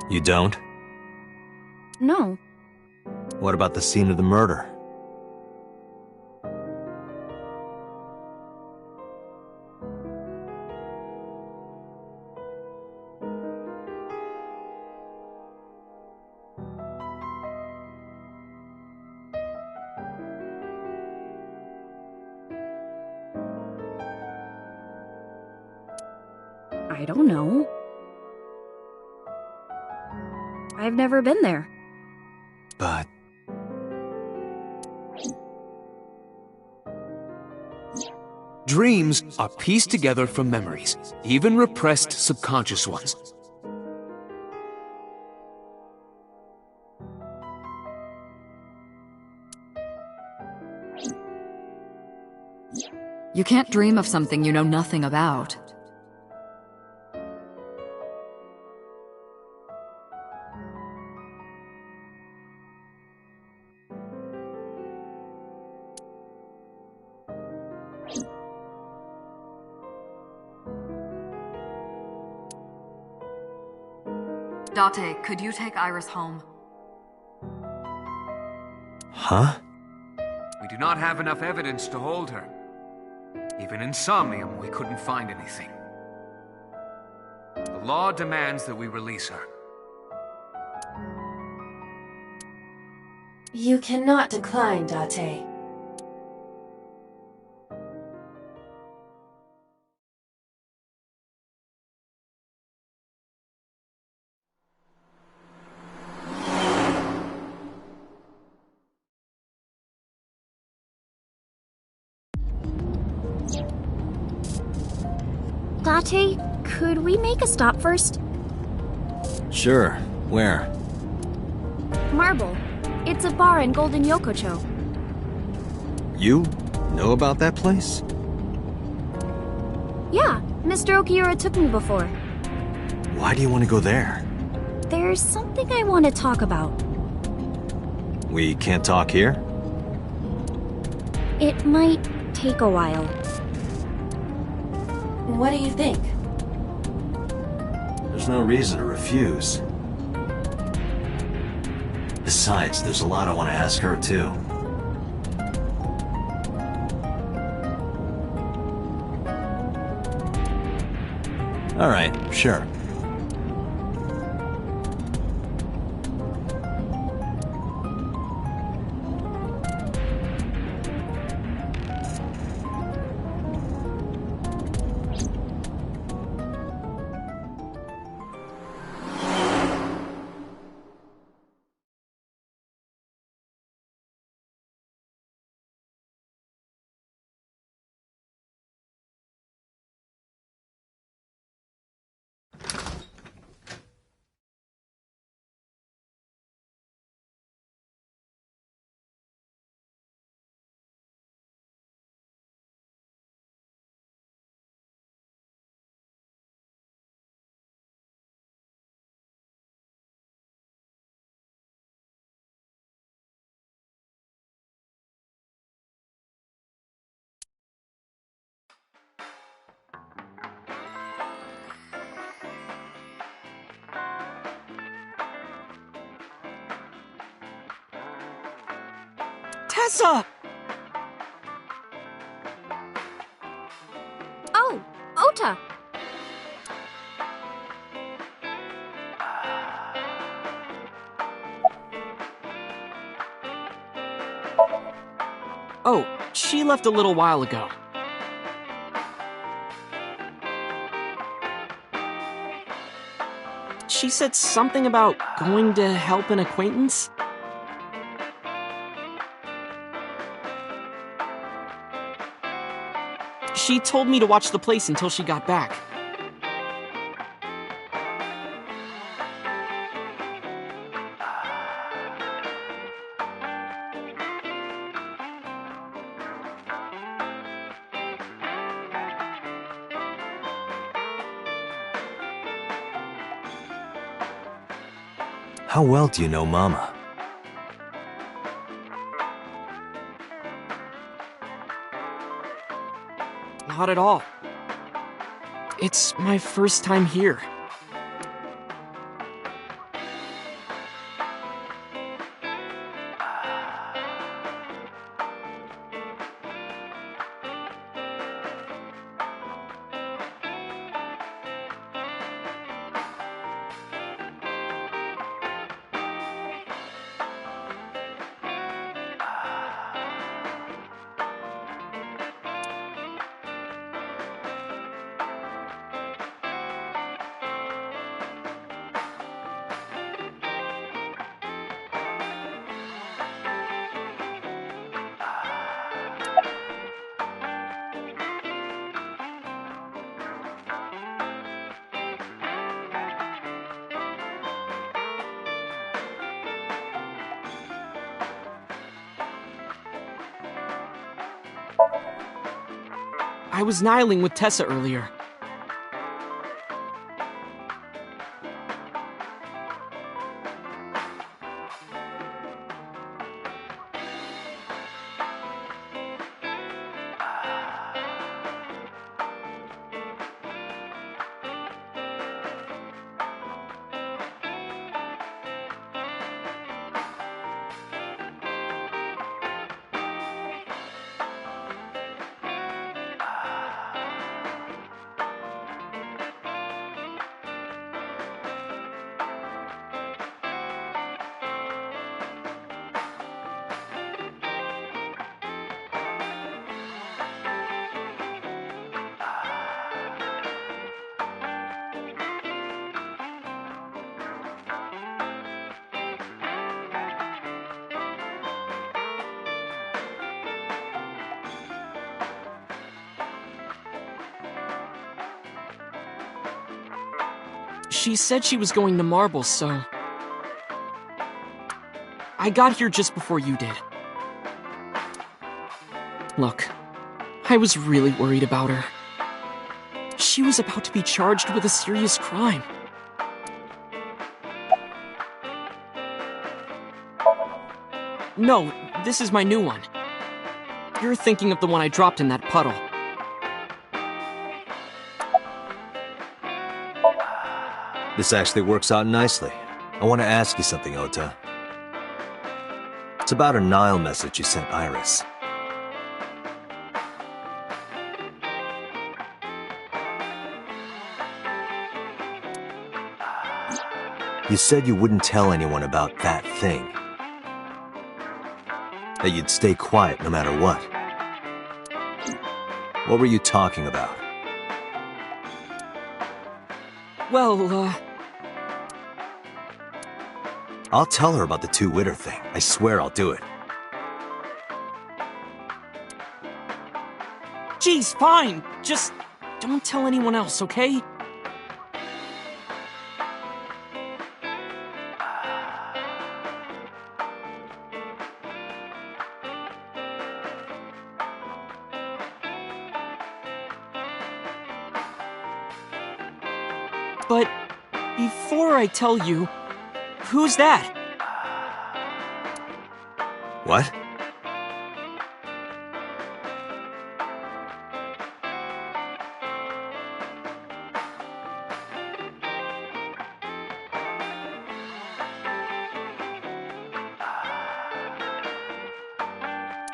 You don't? No. What about the scene of the murder? I don't know. I've never been there. But... Dreams are pieced together from memories, even repressed subconscious ones. You can't dream of something you know nothing about. Date, could you take Iris home? Huh? We do not have enough evidence to hold her. Even in Somnium, we couldn't find anything. The law demands that we release her. You cannot decline, Date. Date, could we make a stop first? Sure. Where? Marble. It's a bar in Golden Yokocho. You know about that place? Yeah, Mr. Okiura took me before. Why do you want to go there? There's something I want to talk about. We can't talk here? It might take a while. What do you think? There's no reason to refuse. Besides, there's a lot I want to ask her, too. All right, sure. Tessa! Oh, Ota! Oh, she left a little while ago. She said something about going to help an acquaintance. She told me to watch the place until she got back. How well do you know Mama? Not at all. It's my first time here. I was nihiling with Tessa earlier. She said she was going to Marbles, so... I got here just before you did. Look, I was really worried about her. She was about to be charged with a serious crime. No, this is my new one. You're thinking of the one I dropped in that puddle. This actually works out nicely. I want to ask you something, Ota. It's about a Nile message you sent Iris. You said you wouldn't tell anyone about that thing. That you'd stay quiet no matter what. What were you talking about? Well, I'll tell her about the two-witter thing. I swear I'll do it. Geez, fine. Just don't tell anyone else, okay? But before I tell you, who's that? What?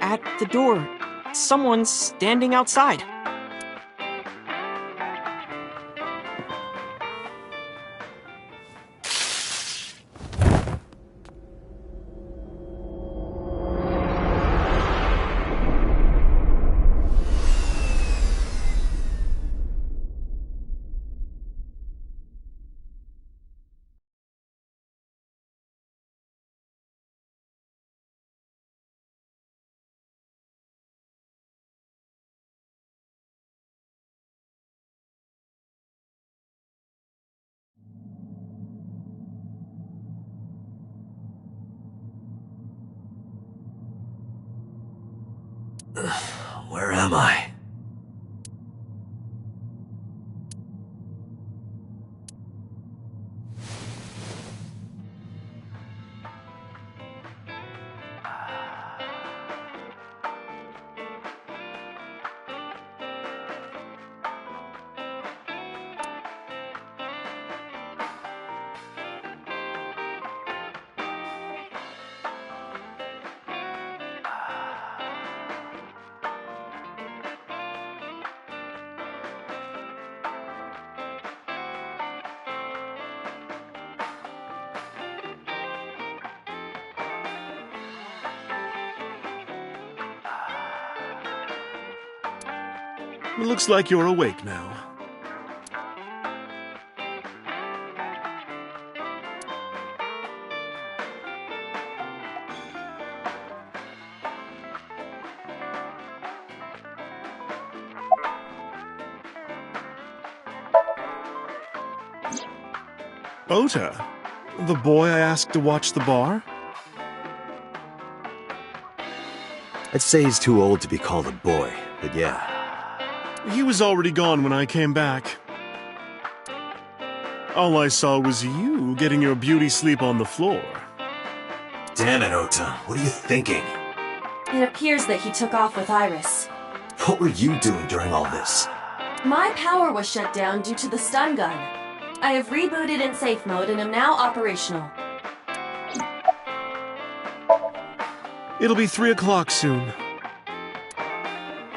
At the door. Someone's standing outside. Where am I? It looks like you're awake now. Ota, the boy I asked to watch the bar? I'd say he's too old to be called a boy, but yeah. He was already gone when I came back. All I saw was you getting your beauty sleep on the floor. Damn it, Ota. What are you thinking? It appears that he took off with Iris. What were you doing during all this? My power was shut down due to the stun gun. I have rebooted in safe mode and am now operational. It'll be 3 o'clock soon.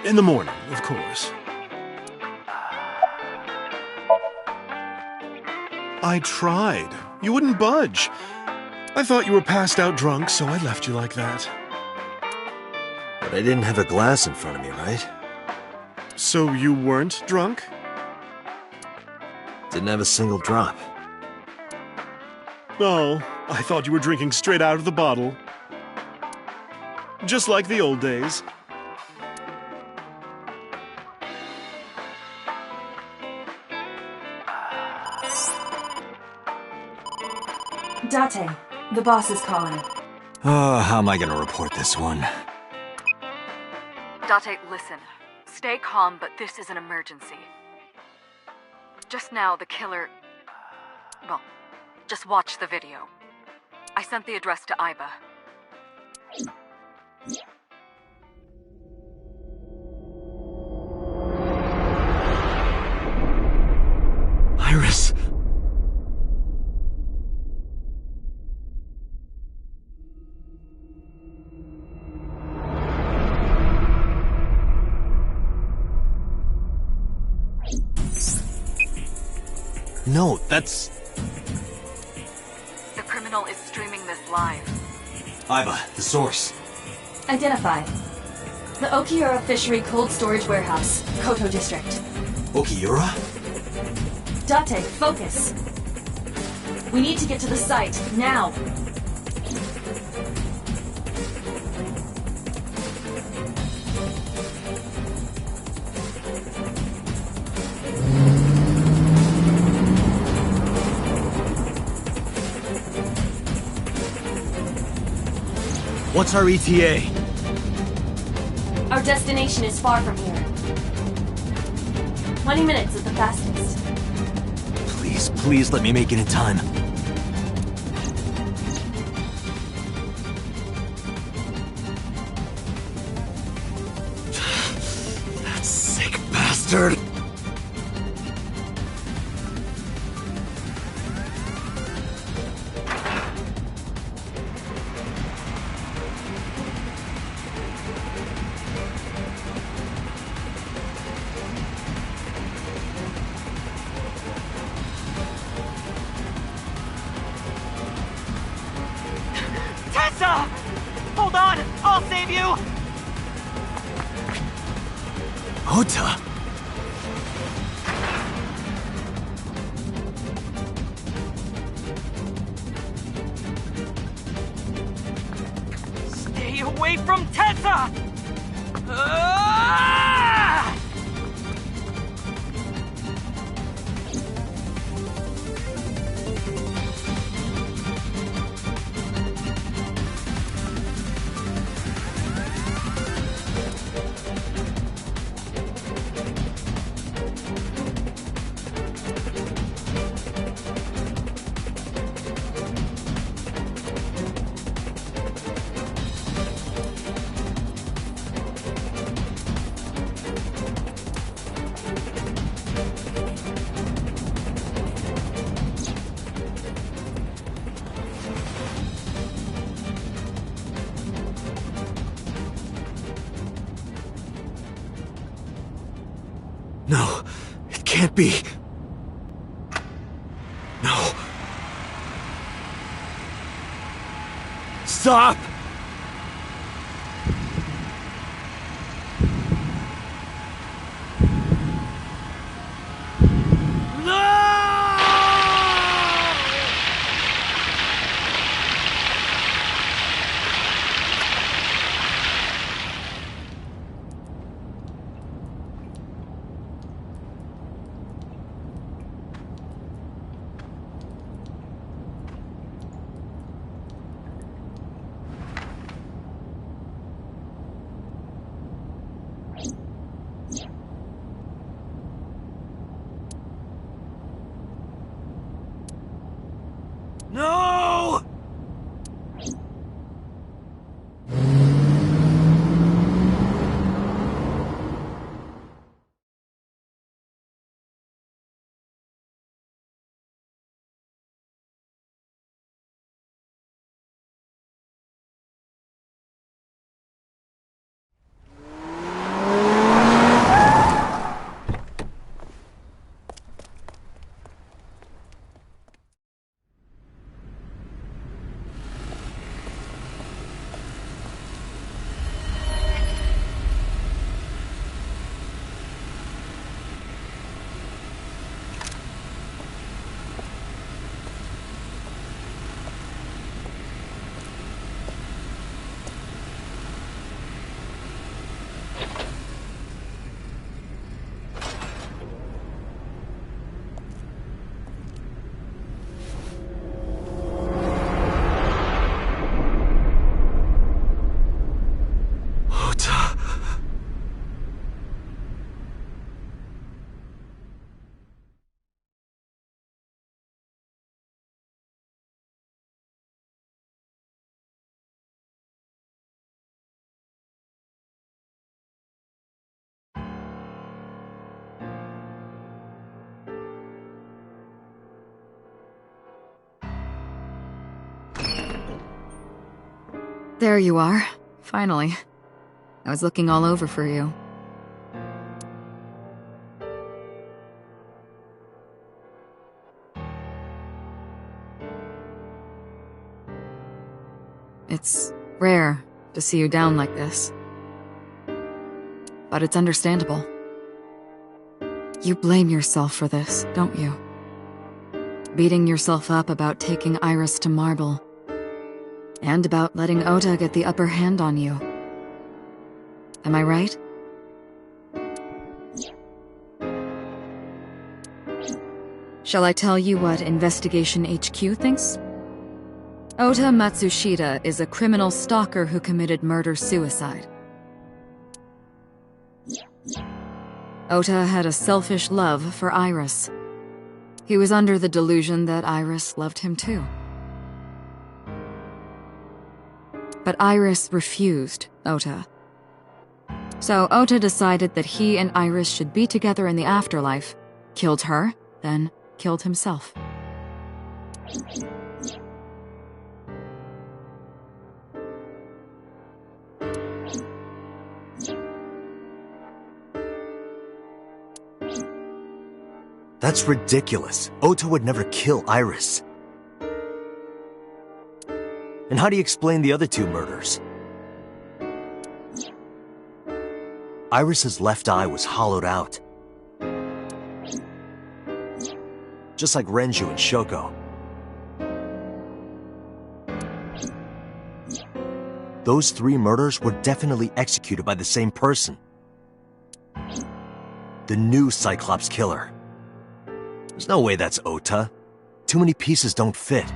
In the morning, of course. I tried. You wouldn't budge. I thought you were passed out drunk, so I left you like that. But I didn't have a glass in front of me, right? So you weren't drunk? Didn't have a single drop. Oh, I thought you were drinking straight out of the bottle. Just like the old days. Date, the boss is calling. Oh, how am I gonna report this one? Date, listen. Stay calm, but this is an emergency. Just now, the killer... Well, just watch the video. I sent the address to Iba. Iris! No, that's... The criminal is streaming this live. Iba, the source. Identified. The Okiura Fishery Cold Storage Warehouse, Koto District. Okiura? Date, focus. We need to get to the site, now. What's our ETA? Our destination is far from here. 20 minutes is the fastest. Please, please let me make it in time. That sick bastard! Hold on! I'll save you! Ota! Stay away from Tessa! Ah! No, it can't be. No. Stop! No! There you are. Finally. I was looking all over for you. It's rare to see you down like this. But it's understandable. You blame yourself for this, don't you? Beating yourself up about taking Iris to Marble. And about letting Ota get the upper hand on you. Am I right? Shall I tell you what Investigation HQ thinks? Ota Matsushita is a criminal stalker who committed murder-suicide. Ota had a selfish love for Iris. He was under the delusion that Iris loved him too. But Iris refused Ota. So Ota decided that he and Iris should be together in the afterlife, killed her, then killed himself. That's ridiculous. Ota would never kill Iris. And how do you explain the other two murders? Iris's left eye was hollowed out. Just like Renju and Shoko. Those three murders were definitely executed by the same person. The new Cyclops killer. There's no way that's Ota. Too many pieces don't fit.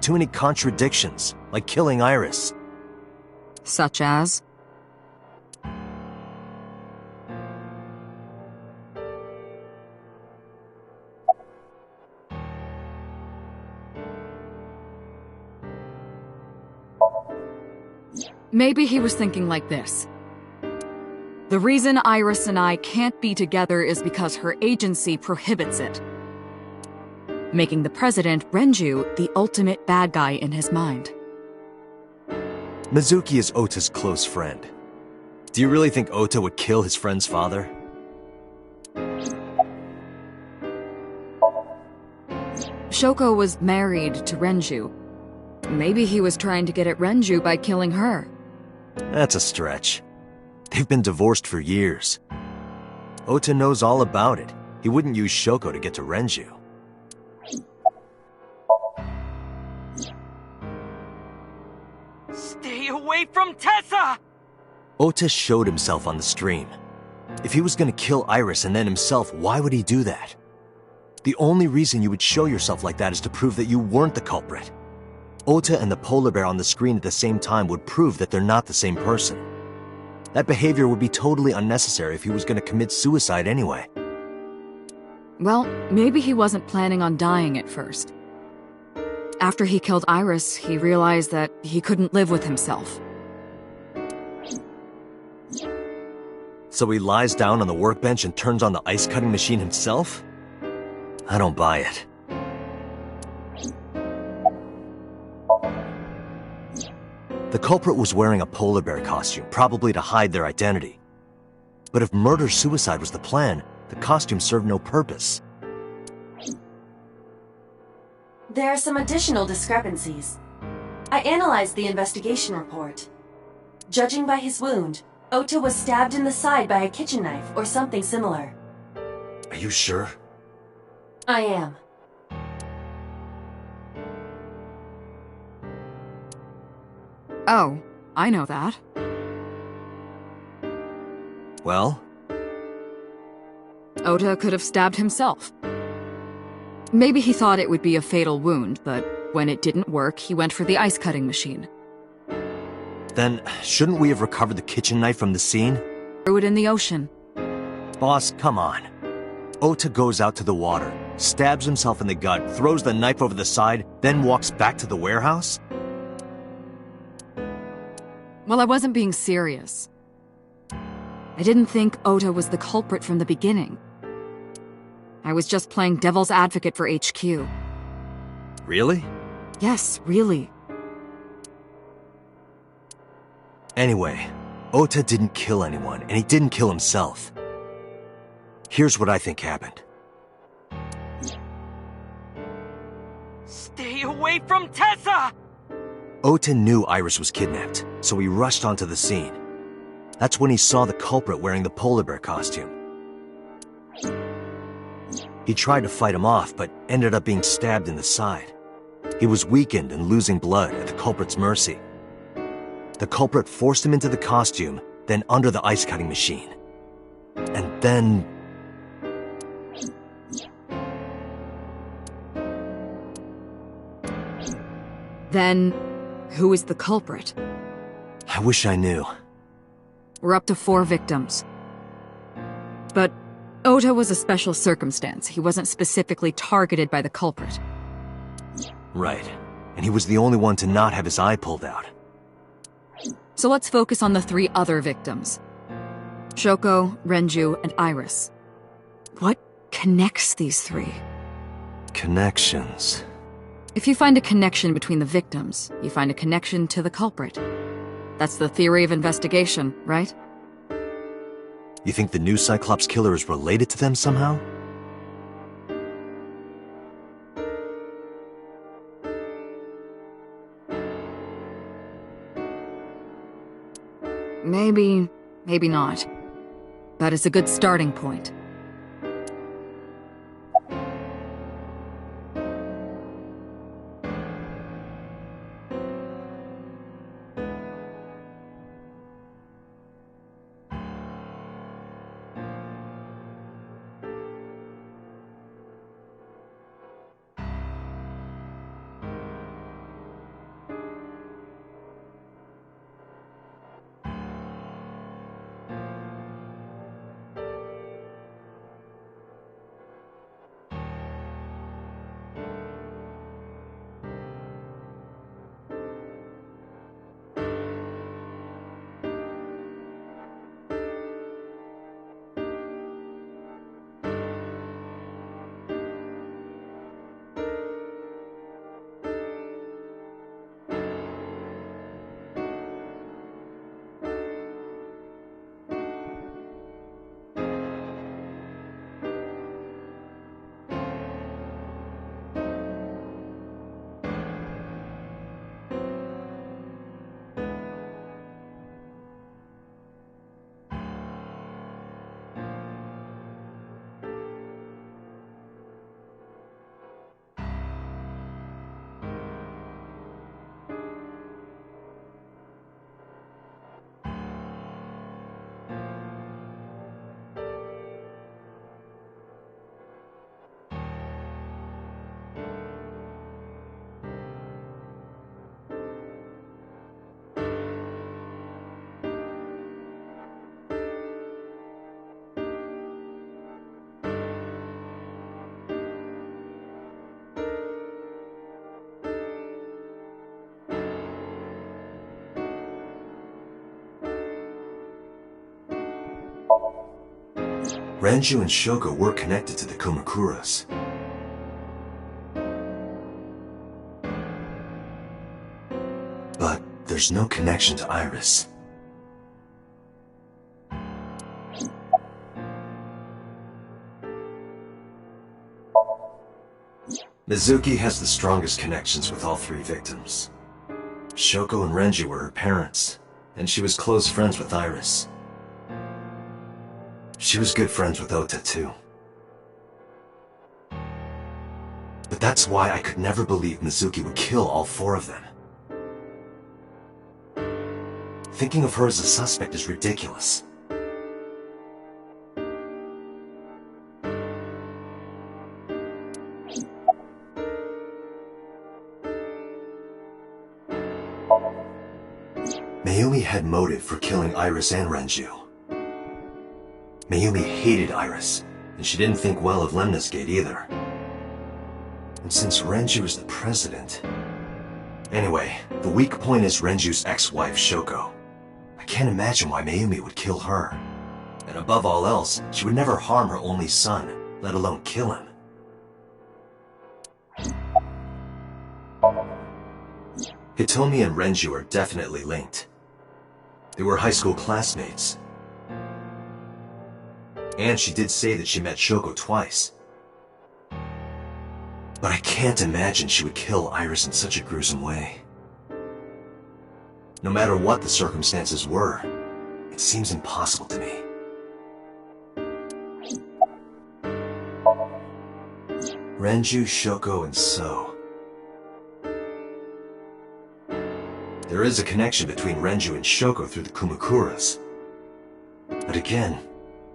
Too many contradictions, like killing Iris. Such as? Maybe he was thinking like this. The reason Iris and I can't be together is because her agency prohibits it. Making the president, Renju, the ultimate bad guy in his mind. Mizuki is Ota's close friend. Do you really think Ota would kill his friend's father? Shoko was married to Renju. Maybe he was trying to get at Renju by killing her. That's a stretch. They've been divorced for years. Ota knows all about it. He wouldn't use Shoko to get to Renju. Stay away from Tessa! Ota showed himself on the stream. If he was gonna kill Iris and then himself, why would he do that? The only reason you would show yourself like that is to prove that you weren't the culprit. Ota and the polar bear on the screen at the same time would prove that they're not the same person. That behavior would be totally unnecessary if he was gonna commit suicide anyway. Well, maybe he wasn't planning on dying at first. After he killed Iris, he realized that he couldn't live with himself. So he lies down on the workbench and turns on the ice-cutting machine himself? I don't buy it. The culprit was wearing a polar bear costume, probably to hide their identity. But if murder-suicide was the plan, the costume served no purpose. There are some additional discrepancies. I analyzed the investigation report. Judging by his wound, Ota was stabbed in the side by a kitchen knife or something similar. Are you sure? I am. Oh, I know that. Well? Ota could have stabbed himself. Maybe he thought it would be a fatal wound, but when it didn't work, he went for the ice-cutting machine. Then, shouldn't we have recovered the kitchen knife from the scene? Threw it in the ocean. Boss, come on. Ota goes out to the water, stabs himself in the gut, throws the knife over the side, then walks back to the warehouse? Well, I wasn't being serious. I didn't think Ota was the culprit from the beginning. I was just playing devil's advocate for HQ. Really? Yes, really. Anyway, Ota didn't kill anyone, and he didn't kill himself. Here's what I think happened. Stay away from Tessa! Ota knew Iris was kidnapped, so he rushed onto the scene. That's when he saw the culprit wearing the polar bear costume. He tried to fight him off, but ended up being stabbed in the side. He was weakened and losing blood at the culprit's mercy. The culprit forced him into the costume, then under the ice-cutting machine. And then... Then, who is the culprit? I wish I knew. We're up to 4 victims. But Ota was a special circumstance. He wasn't specifically targeted by the culprit. Right. And he was the only one to not have his eye pulled out. So let's focus on the 3 other victims. Shoko, Renju, and Iris. What connects these 3? Connections. If you find a connection between the victims, you find a connection to the culprit. That's the theory of investigation, right? You think the new Cyclops killer is related to them somehow? Maybe, maybe not. But it's a good starting point. Renju and Shoko were connected to the Kumakuras. But there's no connection to Iris. Mizuki has the strongest connections with all three victims. Shoko and Renju were her parents, and she was close friends with Iris. She was good friends with Ota too. But that's why I could never believe Mizuki would kill all four of them. Thinking of her as a suspect is ridiculous. Mayumi had motive for killing Iris and Renju. Mayumi hated Iris, and she didn't think well of Lemnis Gate either. And since Renju is the president... Anyway, the weak point is Renju's ex-wife, Shoko. I can't imagine why Mayumi would kill her. And above all else, she would never harm her only son, let alone kill him. Hitomi and Renju are definitely linked. They were high school classmates. And she did say that she met Shoko twice. But I can't imagine she would kill Iris in such a gruesome way. No matter what the circumstances were, it seems impossible to me. Renju, Shoko, and So. There is a connection between Renju and Shoko through the Kumakuras. But again,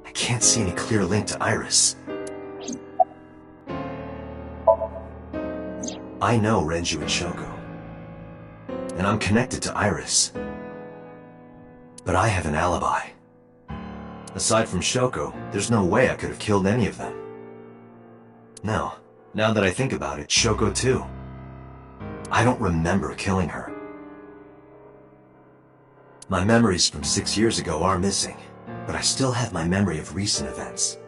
I can't see any clear link to Iris. I know Renju and Shoko. And I'm connected to Iris. But I have an alibi. Aside from Shoko, there's no way I could have killed any of them. No, now that I think about it, Shoko too. I don't remember killing her. My memories from 6 years ago are missing, but I still have my memory of recent events.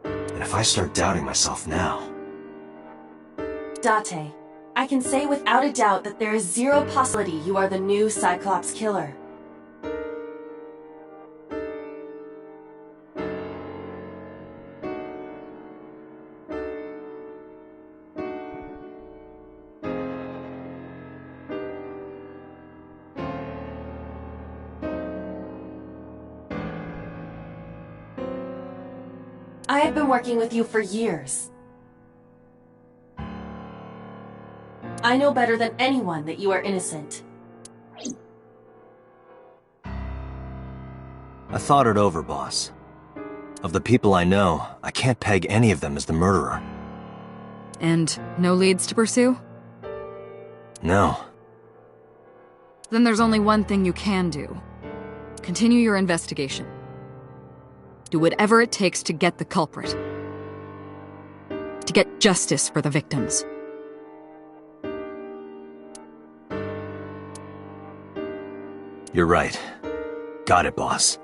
And if I start doubting myself now... Date, I can say without a doubt that there is zero possibility you are the new Cyclops killer. I have been working with you for years. I know better than anyone that you are innocent. I thought it over, boss. Of the people I know, I can't peg any of them as the murderer. And no leads to pursue? No. Then there's only one thing you can do. Continue your investigation. Do whatever it takes to get the culprit. To get justice for the victims. You're right. Got it, boss.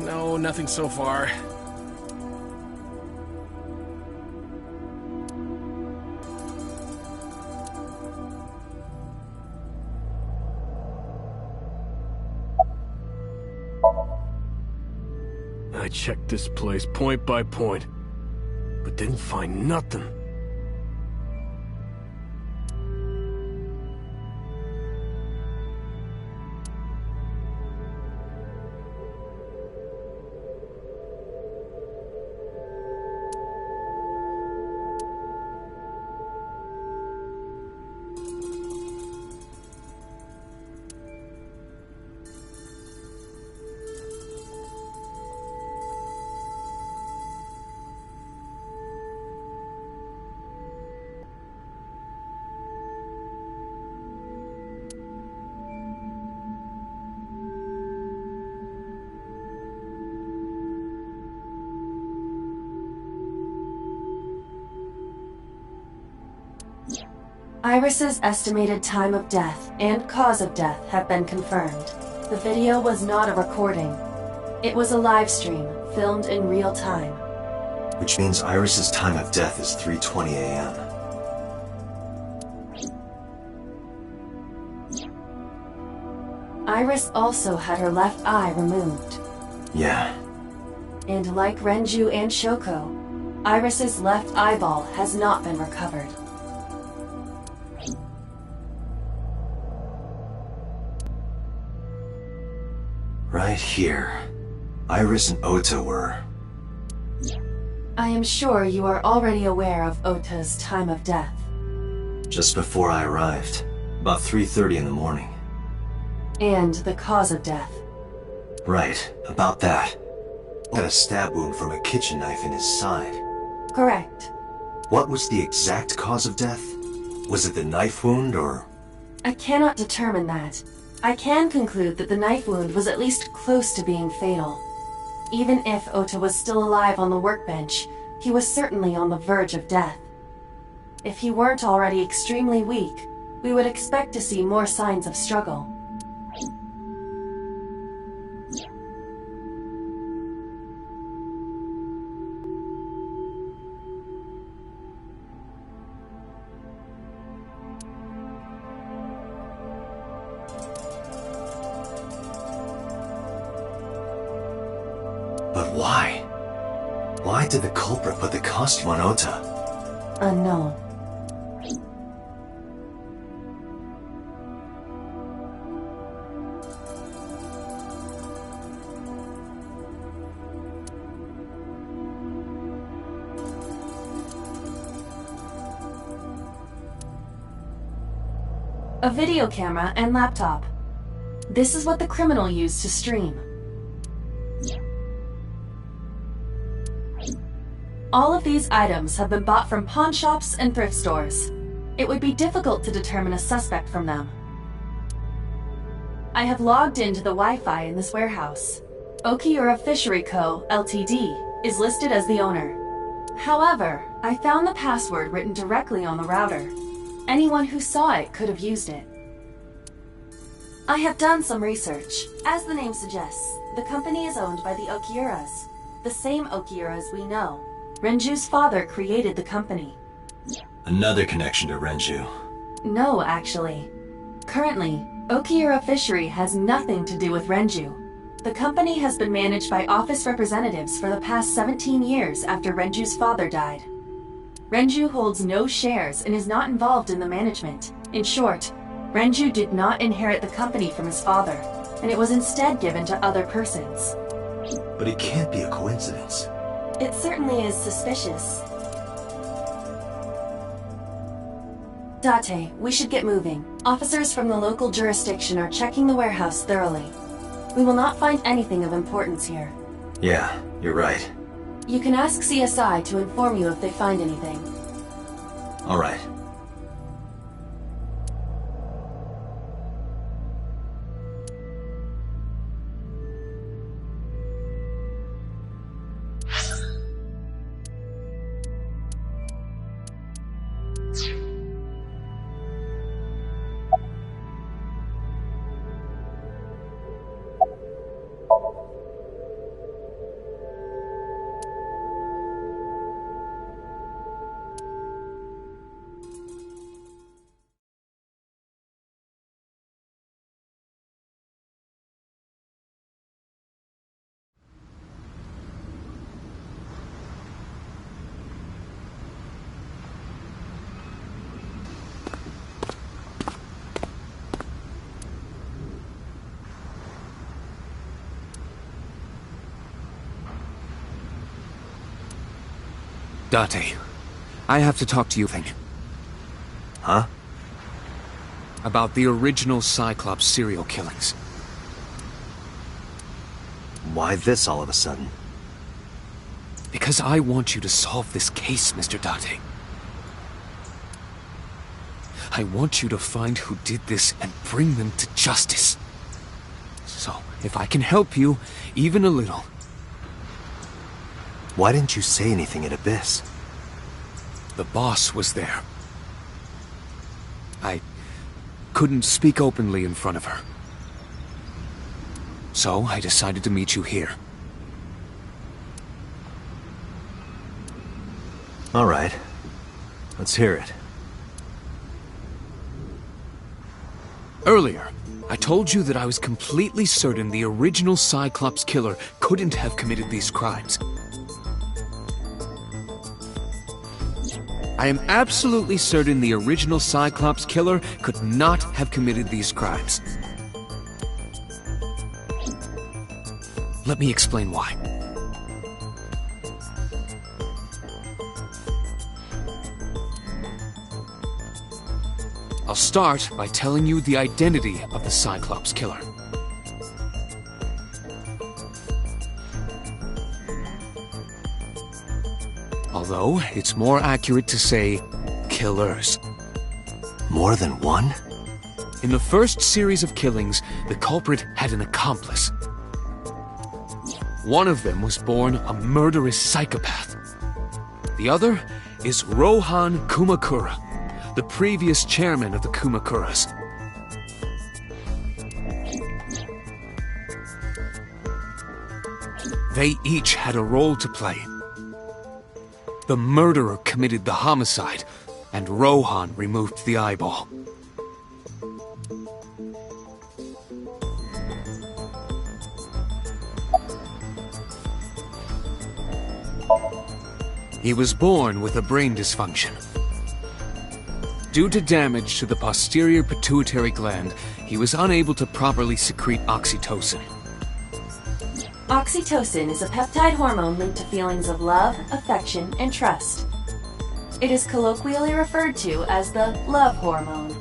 No, nothing so far. I checked this place point by point, but didn't find nothing. Iris's estimated time of death and cause of death have been confirmed. The video was not a recording. It was a live stream, filmed in real time. Which means Iris's time of death is 3:20 a.m. Iris also had her left eye removed. Yeah. And like Renju and Shoko, Iris's left eyeball has not been recovered. Right here. Iris and Ota were... I am sure you are already aware of Ota's time of death. Just before I arrived. About 3:30 in the morning. And the cause of death. Right, about that. He had a stab wound from a kitchen knife in his side. Correct. What was the exact cause of death? Was it the knife wound, or...? I cannot determine that. I can conclude that the knife wound was at least close to being fatal. Even if Ota was still alive on the workbench, he was certainly on the verge of death. If he weren't already extremely weak, we would expect to see more signs of struggle. But why? Why did the culprit put the costume on Ota? Unknown. A video camera and laptop. This is what the criminal used to stream. All of these items have been bought from pawn shops and thrift stores. It would be difficult to determine a suspect from them. I have logged into the Wi-Fi in this warehouse. Okiura Fishery Co., Ltd. is listed as the owner. However, I found the password written directly on the router. Anyone who saw it could have used it. I have done some research. As the name suggests, the company is owned by the Okiuras, the same Okiuras we know. Renju's father created the company. Another connection to Renju. No, actually. Currently, Okiura Fishery has nothing to do with Renju. The company has been managed by office representatives for the past 17 years after Renju's father died. Renju holds no shares and is not involved in the management. In short, Renju did not inherit the company from his father, and it was instead given to other persons. But it can't be a coincidence. It certainly is suspicious. Date, we should get moving. Officers from the local jurisdiction are checking the warehouse thoroughly. We will not find anything of importance here. Yeah, you're right. You can ask CSI to inform you if they find anything. All right. Date, I have to talk to you. Huh? About the original Cyclops serial killings. Why this all of a sudden? Because I want you to solve this case, Mr. Date. I want you to find who did this and bring them to justice. So, if I can help you, even a little... Why didn't you say anything at Abyss? The boss was there. couldn't speak openly in front of her. So I decided to meet you here. All right. Let's hear it. Earlier, I told you that I was completely certain the original Cyclops killer couldn't have committed these crimes. I am absolutely certain the original Cyclops killer could not have committed these crimes. Let me explain why. I'll start by telling you the identity of the Cyclops killer. Although, it's more accurate to say killers. More than one? In the first series of killings, the culprit had an accomplice. One of them was born a murderous psychopath. The other is Rohan Kumakura, the previous chairman of the Kumakuras. They each had a role to play. The murderer committed the homicide, and Rohan removed the eyeball. He was born with a brain dysfunction. Due to damage to the posterior pituitary gland, he was unable to properly secrete oxytocin. Oxytocin is a peptide hormone linked to feelings of love, affection, and trust. It is colloquially referred to as the love hormone.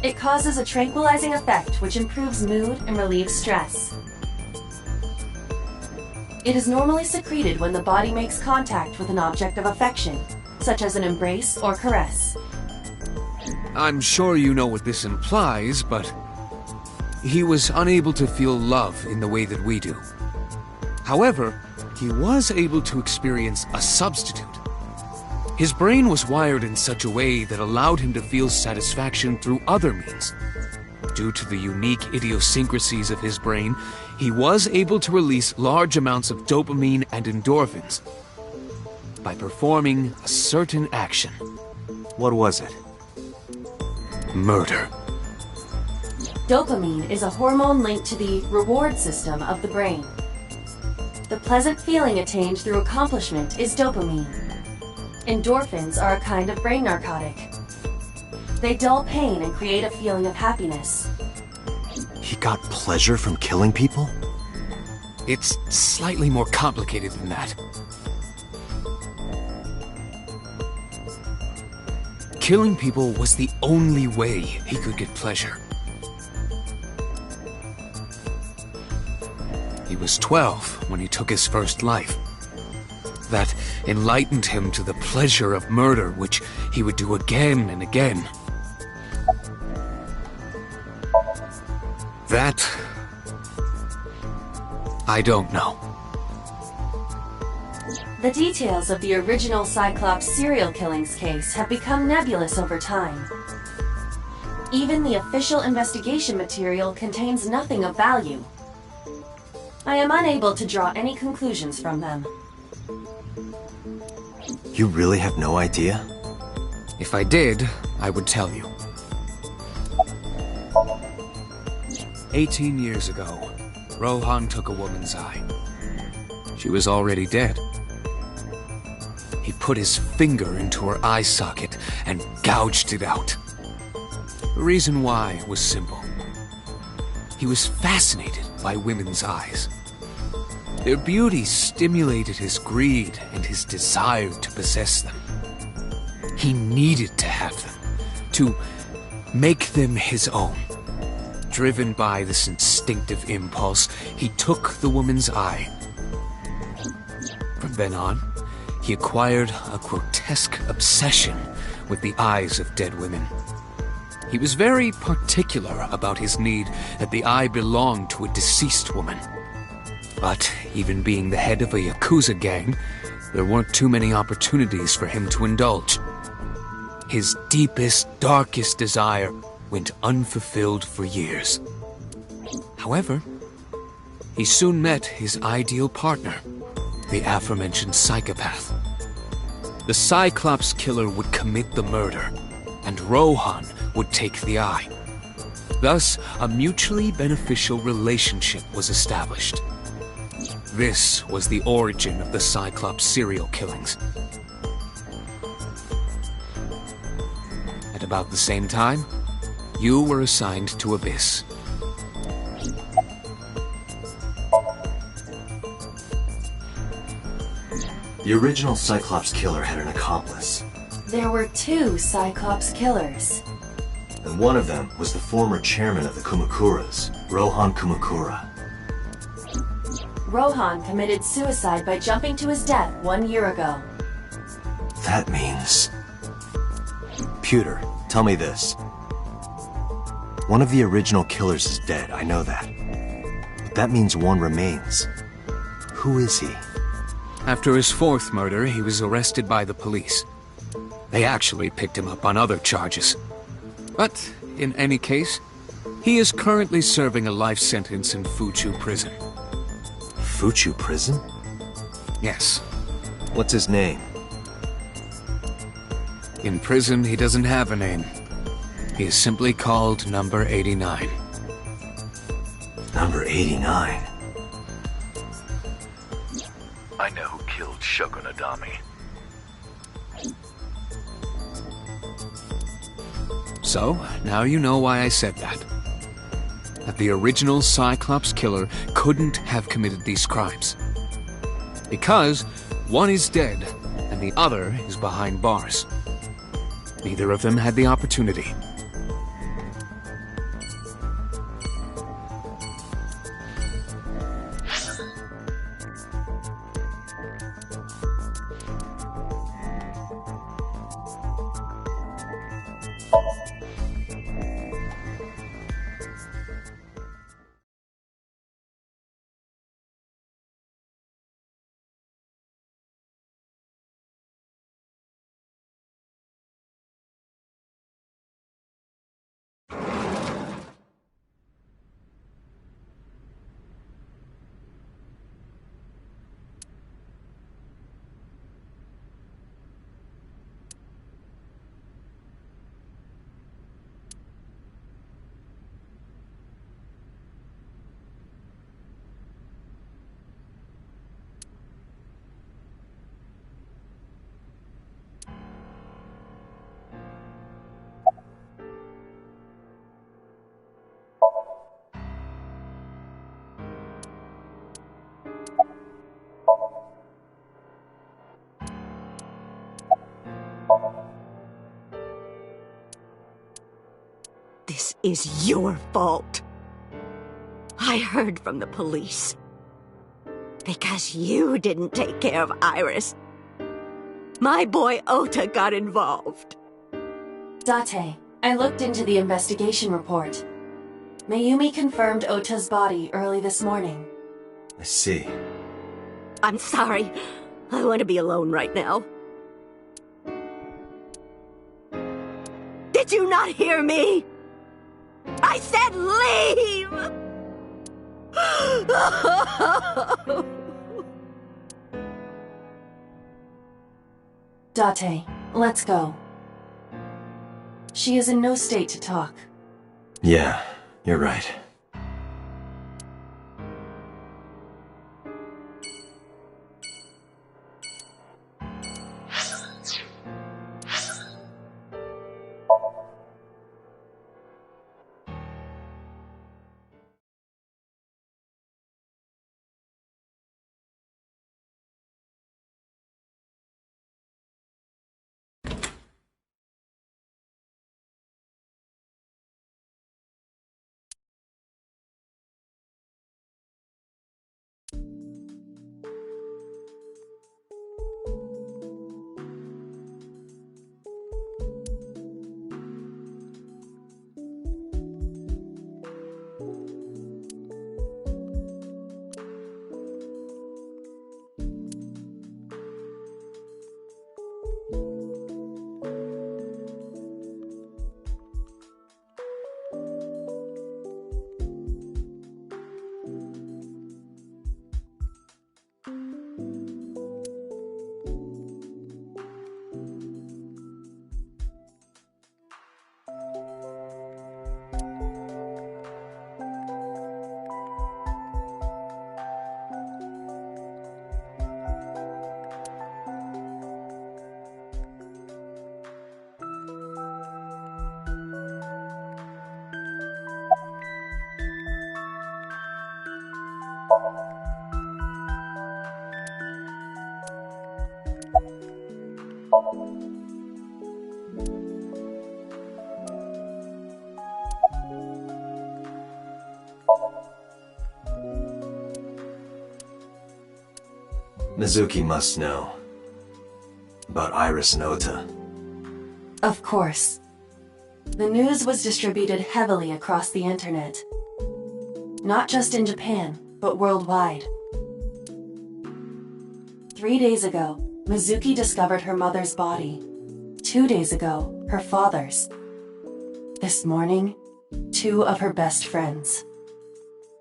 It causes a tranquilizing effect which improves mood and relieves stress. It is normally secreted when the body makes contact with an object of affection, such as an embrace or caress. I'm sure you know what this implies, but he was unable to feel love in the way that we do. However, he was able to experience a substitute. His brain was wired in such a way that allowed him to feel satisfaction through other means. Due to the unique idiosyncrasies of his brain, he was able to release large amounts of dopamine and endorphins by performing a certain action. What was it? Murder. Dopamine is a hormone linked to the reward system of the brain. The pleasant feeling attained through accomplishment is dopamine. Endorphins are a kind of brain narcotic. They dull pain and create a feeling of happiness. He got pleasure from killing people? It's slightly more complicated than that. Killing people was the only way he could get pleasure. He was 12 when he took his first life. That enlightened him to the pleasure of murder, which he would do again and again. That... I don't know. The details of the original Cyclops serial killings case have become nebulous over time. Even the official investigation material contains nothing of value. I am unable to draw any conclusions from them. You really have no idea? If I did, I would tell you. 18 years ago, Rohan took a woman's eye. She was already dead. He put his finger into her eye socket and gouged it out. The reason why was simple. He was fascinated by women's eyes. Their beauty stimulated his greed and his desire to possess them. He needed to have them, to make them his own. Driven by this instinctive impulse, he took the woman's eye. From then on, he acquired a grotesque obsession with the eyes of dead women. He was very particular about his need that the eye belonged to a deceased woman. But even being the head of a Yakuza gang, there weren't too many opportunities for him to indulge. His deepest, darkest desire went unfulfilled for years. However, he soon met his ideal partner, the aforementioned psychopath. The Cyclops killer would commit the murder, and Rohan would take the eye. Thus, a mutually beneficial relationship was established. This was the origin of the Cyclops serial killings. At about the same time, you were assigned to Abyss. The original Cyclops killer had an accomplice, There were two Cyclops killers. and one of them was the former chairman of the Kumakuras, Rohan Kumakura. Rohan committed suicide by jumping to his death 1 year ago. That means... Pewter, tell me this. One of the original killers is dead, I know that. But that means one remains. Who is he? After his fourth murder, he was arrested by the police. They actually picked him up on other charges. But, in any case, he is currently serving a life sentence in Fuchu prison. Fuchu prison? Yes. What's his name? In prison, he doesn't have a name. He is simply called Number 89. Number 89? I know who killed Shogun Adami. So, now you know why I said that. That the original Cyclops killer couldn't have committed these crimes. Because one is dead, and the other is behind bars. Neither of them had the opportunity. This is your fault. I heard from the police. Because you didn't take care of Iris. My boy Ota got involved. Date, I looked into the investigation report. Mayumi confirmed Ota's body early this morning. I see. I'm sorry. I want to be alone right now. Did you not hear me? I said leave! Date, let's go. She is in no state to talk. Yeah, you're right. Mizuki must know about Iris and Ota. Of course. The news was distributed heavily across the internet. Not just in Japan, but worldwide. 3 days ago, Mizuki discovered her mother's body. 2 days ago, her father's. This morning, 2 of her best friends.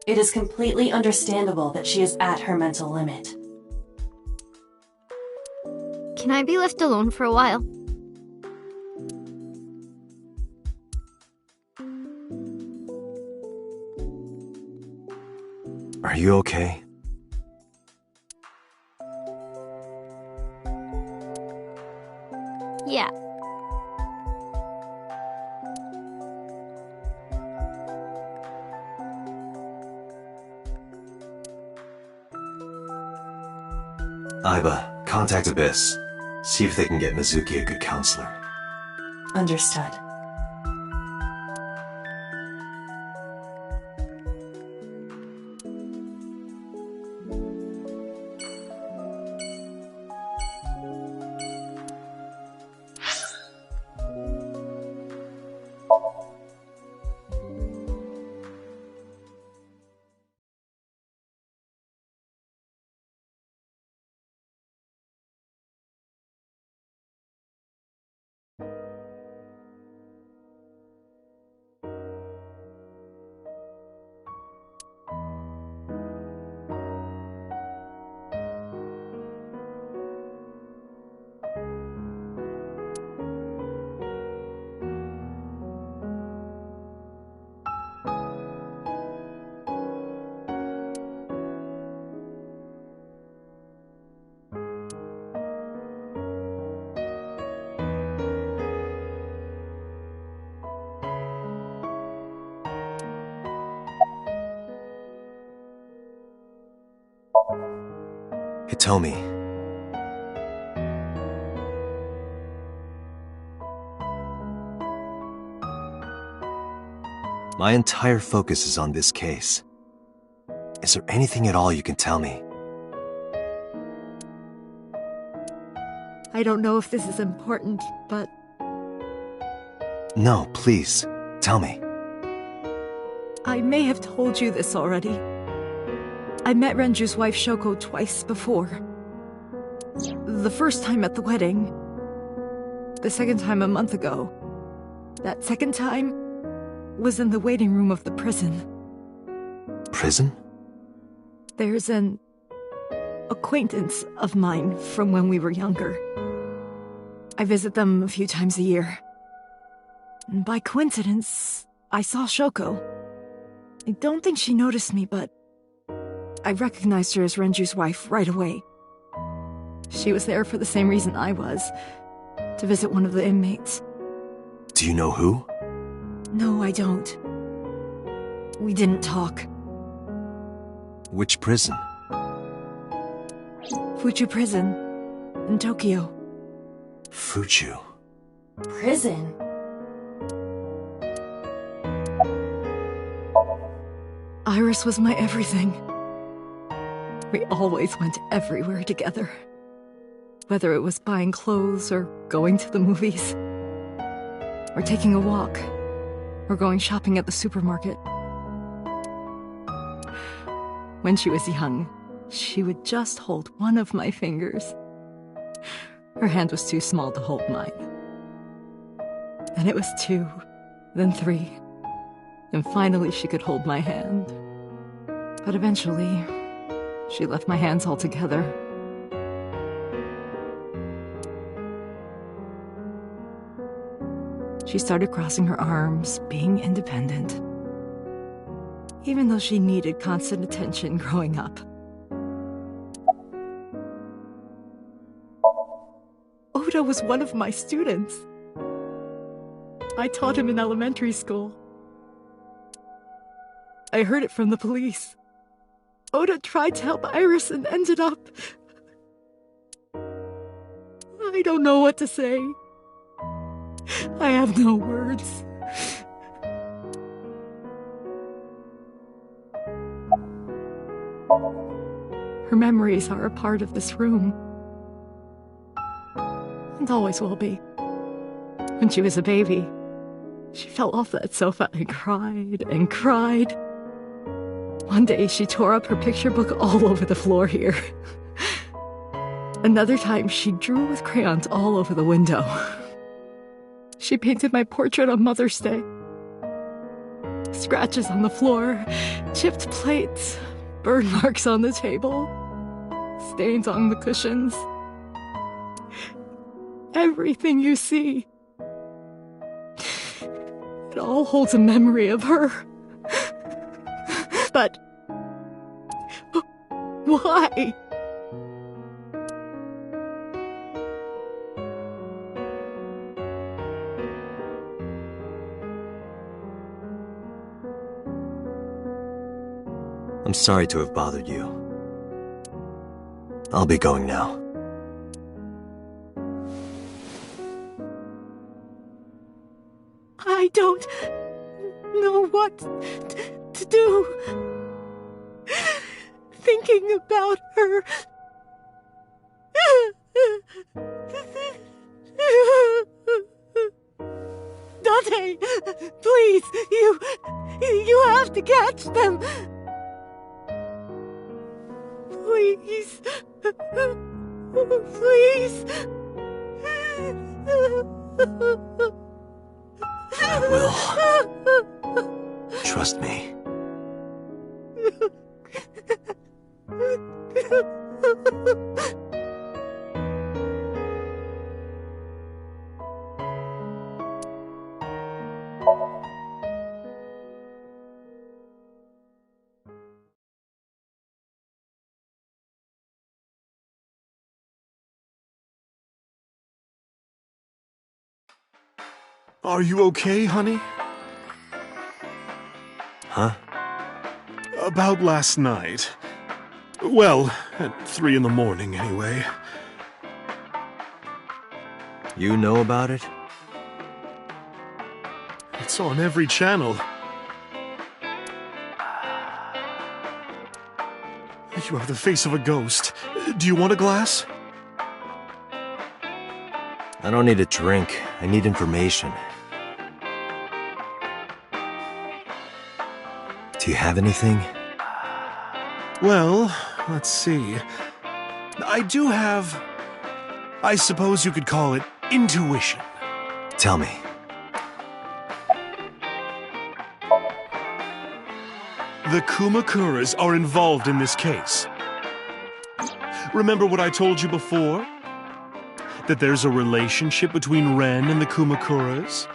It is completely understandable that she is at her mental limit. Can I be left alone for a while? Are you okay? Yeah. Aiba, contact Abyss. See if they can get Mizuki a good counselor. Understood. Hitomi. My entire focus is on this case. Is there anything at all you can tell me? I don't know if this is important, but No, please, tell me. I may have told you this already. I met Renju's wife Shoko twice before. The first time at the wedding. The second time a month ago. That second time was in the waiting room of the prison. Prison? There's an acquaintance of mine from when we were younger. I visit them a few times a year. And by coincidence, I saw Shoko. I don't think she noticed me, but I recognized her as Renju's wife right away. She was there for the same reason I was, to visit one of the inmates. Do you know who? No, I don't. We didn't talk. Which prison? Fuchu Prison, in Tokyo. Fuchu. Prison? Iris was my everything. We always went everywhere together. Whether it was buying clothes, or going to the movies, or taking a walk, or going shopping at the supermarket. When she was young, she would just hold one of my fingers. Her hand was too small to hold mine. Then it was 2, then 3, and finally she could hold my hand. But eventually, she left my hands altogether. She started crossing her arms, being independent. Even though she needed constant attention growing up. Oda was one of my students. I taught him in elementary school. I heard it from the police. Oda tried to help Iris and ended up... I don't know what to say. I have no words. Her memories are a part of this room. And always will be. When she was a baby, she fell off that sofa and cried and cried. One day she tore up her picture book all over the floor here. Another time she drew with crayons all over the window. She painted my portrait on Mother's Day. Scratches on the floor, chipped plates, burn marks on the table, stains on the cushions. Everything you see. It all holds a memory of her. But why? I'm sorry to have bothered you. I'll be going now. I don't know what to do. Thinking about her. Dante, please, you have to catch them. Please. Please. I will. Trust me. Are you okay, honey? Huh? About last night. Well, at 3 in the morning, anyway. You know about it? It's on every channel. You have the face of a ghost. Do you want a glass? I don't need a drink. I need information. Do you have anything? Well, let's see. I do have... I suppose you could call it intuition. Tell me. The Kumakuras are involved in this case. Remember what I told you before? That there's a relationship between Ren and the Kumakuras?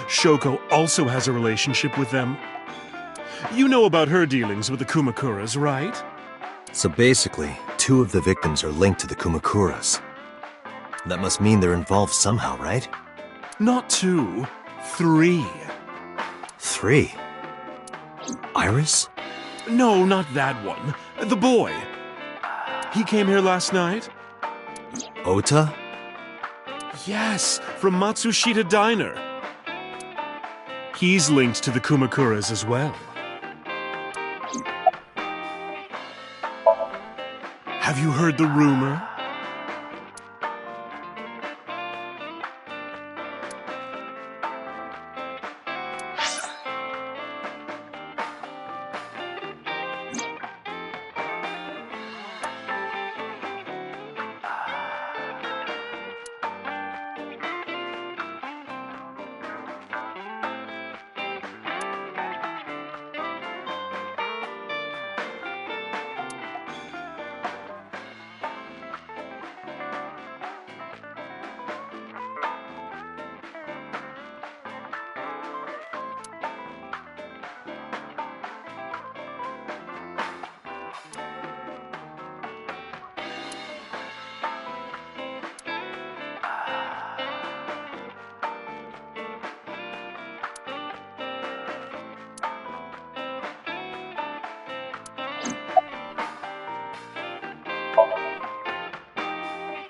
Shoko also has a relationship with them. You know about her dealings with the Kumakuras, right? So basically, 2 of the victims are linked to the Kumakuras. That must mean they're involved somehow, right? Not 2, 3. 3? Iris? No, not that one. The boy. He came here last night. Ota? Yes, from Matsushita Diner. He's linked to the Kumakuras as well. Have you heard the rumor?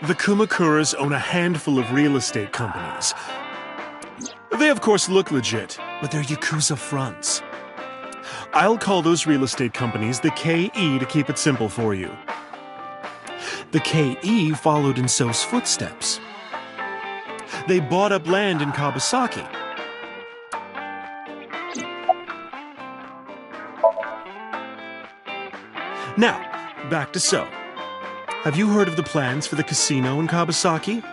The Kumakuras own a handful of real estate companies. They of course look legit, but they're Yakuza fronts. I'll call those real estate companies the KE to keep it simple for you. The KE followed in So's footsteps. They bought up land in Kabasaki. Now, back to So. Have you heard of the plans for the casino in Kabasaki?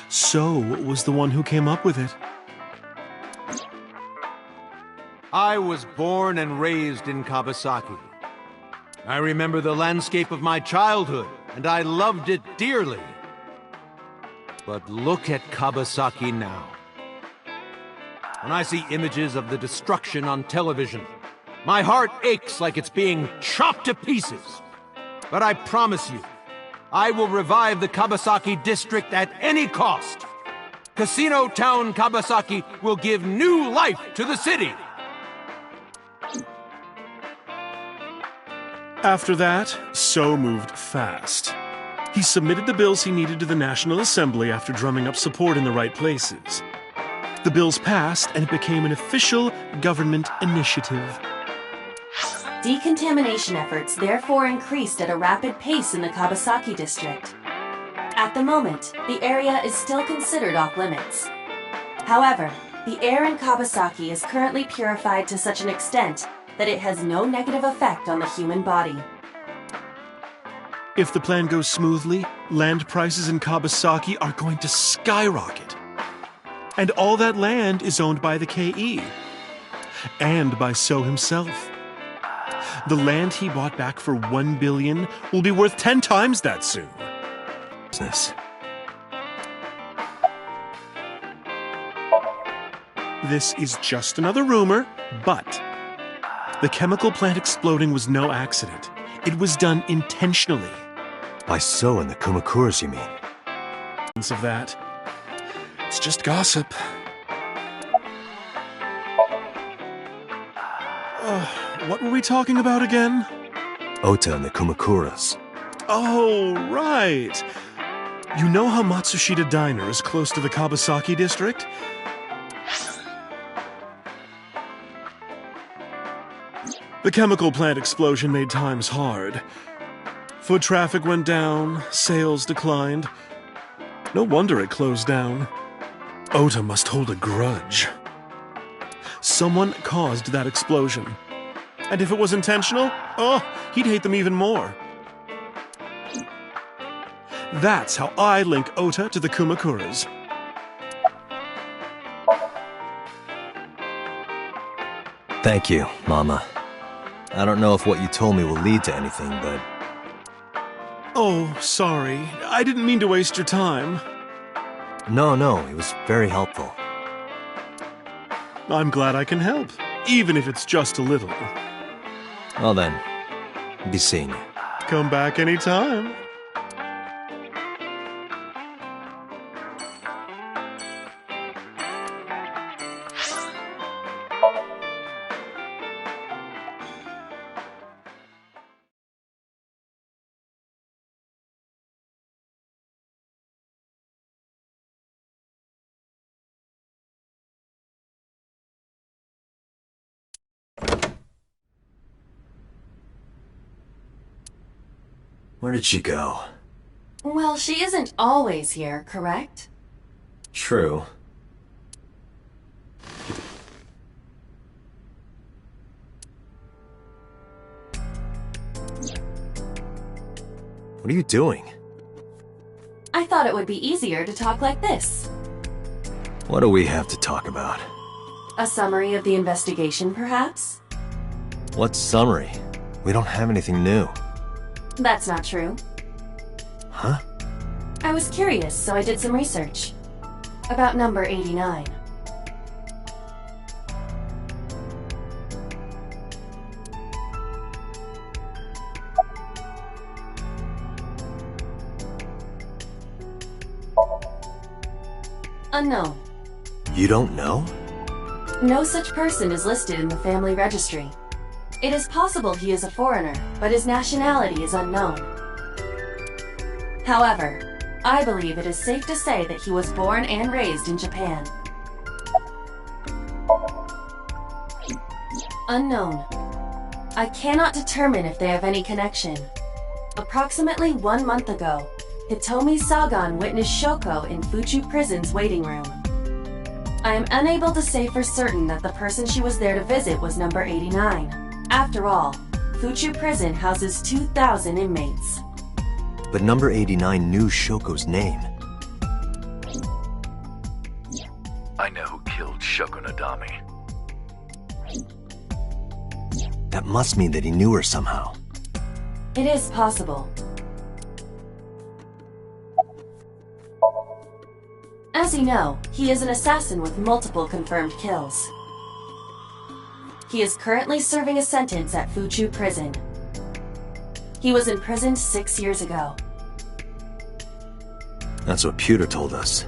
So was the one who came up with it. I was born and raised in Kabasaki. I remember the landscape of my childhood, and I loved it dearly. But look at Kabasaki now. When I see images of the destruction on television, my heart aches like it's being chopped to pieces. But I promise you, I will revive the Kabasaki district at any cost. Casino Town Kabasaki will give new life to the city. After that, So moved fast. He submitted the bills he needed to the National Assembly after drumming up support in the right places. The bills passed, and it became an official government initiative. Decontamination efforts therefore increased at a rapid pace in the Kabasaki district. At the moment, the area is still considered off-limits. However, the air in Kabasaki is currently purified to such an extent that it has no negative effect on the human body. If the plan goes smoothly, land prices in Kabasaki are going to skyrocket. And all that land is owned by the KE. And by So himself. The land he bought back for $1 billion will be worth 10 times that soon. Business. This is just another rumor, but the chemical plant exploding was no accident. It was done intentionally. By So and the Kumakuras, you mean? Of that. It's just gossip. What were we talking about again? Ota and the Kumakuras. Oh, right. You know how Matsushita Diner is close to the Kabasaki district? The chemical plant explosion made times hard. Foot traffic went down, sales declined. No wonder it closed down. Ota must hold a grudge. Someone caused that explosion. And if it was intentional, oh, he'd hate them even more. That's how I link Ota to the Kumakuras. Thank you, Mama. I don't know if what you told me will lead to anything, but... Oh, sorry. I didn't mean to waste your time. No, it was very helpful. I'm glad I can help, even if it's just a little. Well then, be seeing you. Come back anytime. Where did she go? Well, she isn't always here, correct? True. What are you doing? I thought it would be easier to talk like this. What do we have to talk about? A summary of the investigation, perhaps? What summary? We don't have anything new. That's not true. Huh? I was curious, so I did some research. About number 89. Unknown. You don't know? No such person is listed in the family registry. It is possible he is a foreigner, but his nationality is unknown. However, I believe it is safe to say that he was born and raised in Japan. Unknown. I cannot determine if they have any connection. Approximately 1 month ago, Hitomi Sagan witnessed Shoko in Fuchu Prison's waiting room. I am unable to say for certain that the person she was there to visit was number 89. After all, Fuchu Prison houses 2,000 inmates. But number 89 knew Shoko's name. I know who killed Shoko Nadami. That must mean that he knew her somehow. It is possible. As you know, he is an assassin with multiple confirmed kills. He is currently serving a sentence at Fuchu Prison. He was imprisoned 6 years ago. That's what Pewter told us.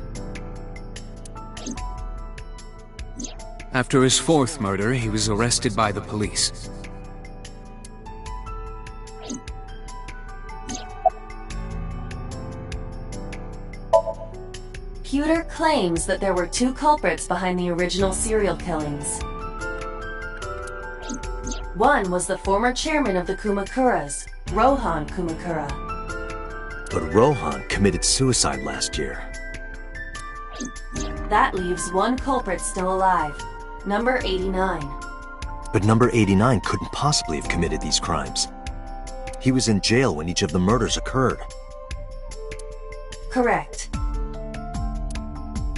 After his 4th murder, he was arrested by the police. Pewter claims that there were 2 culprits behind the original serial killings. One was the former chairman of the Kumakuras, Rohan Kumakura. But Rohan committed suicide last year. That leaves 1 culprit still alive, number 89. But number 89 couldn't possibly have committed these crimes. He was in jail when each of the murders occurred. Correct.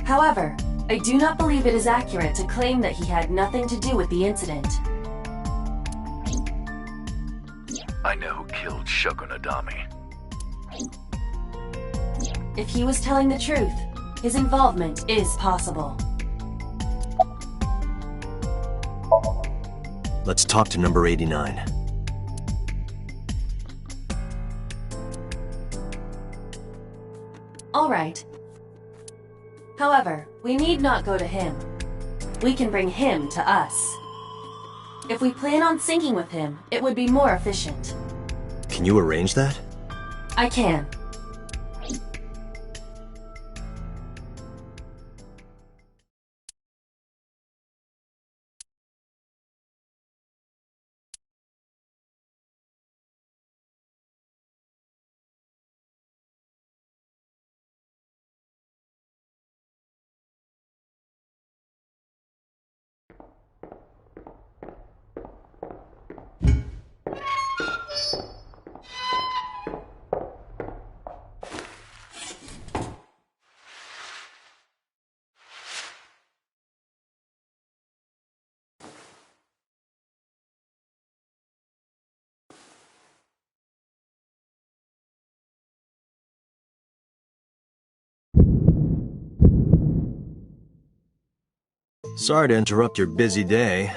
However, I do not believe it is accurate to claim that he had nothing to do with the incident. I know who killed Shoko Nadami. If he was telling the truth, his involvement is possible. Let's talk to number 89. All right. However, we need not go to him. We can bring him to us. If we plan on syncing with him, it would be more efficient. Can you arrange that? I can. Sorry to interrupt your busy day.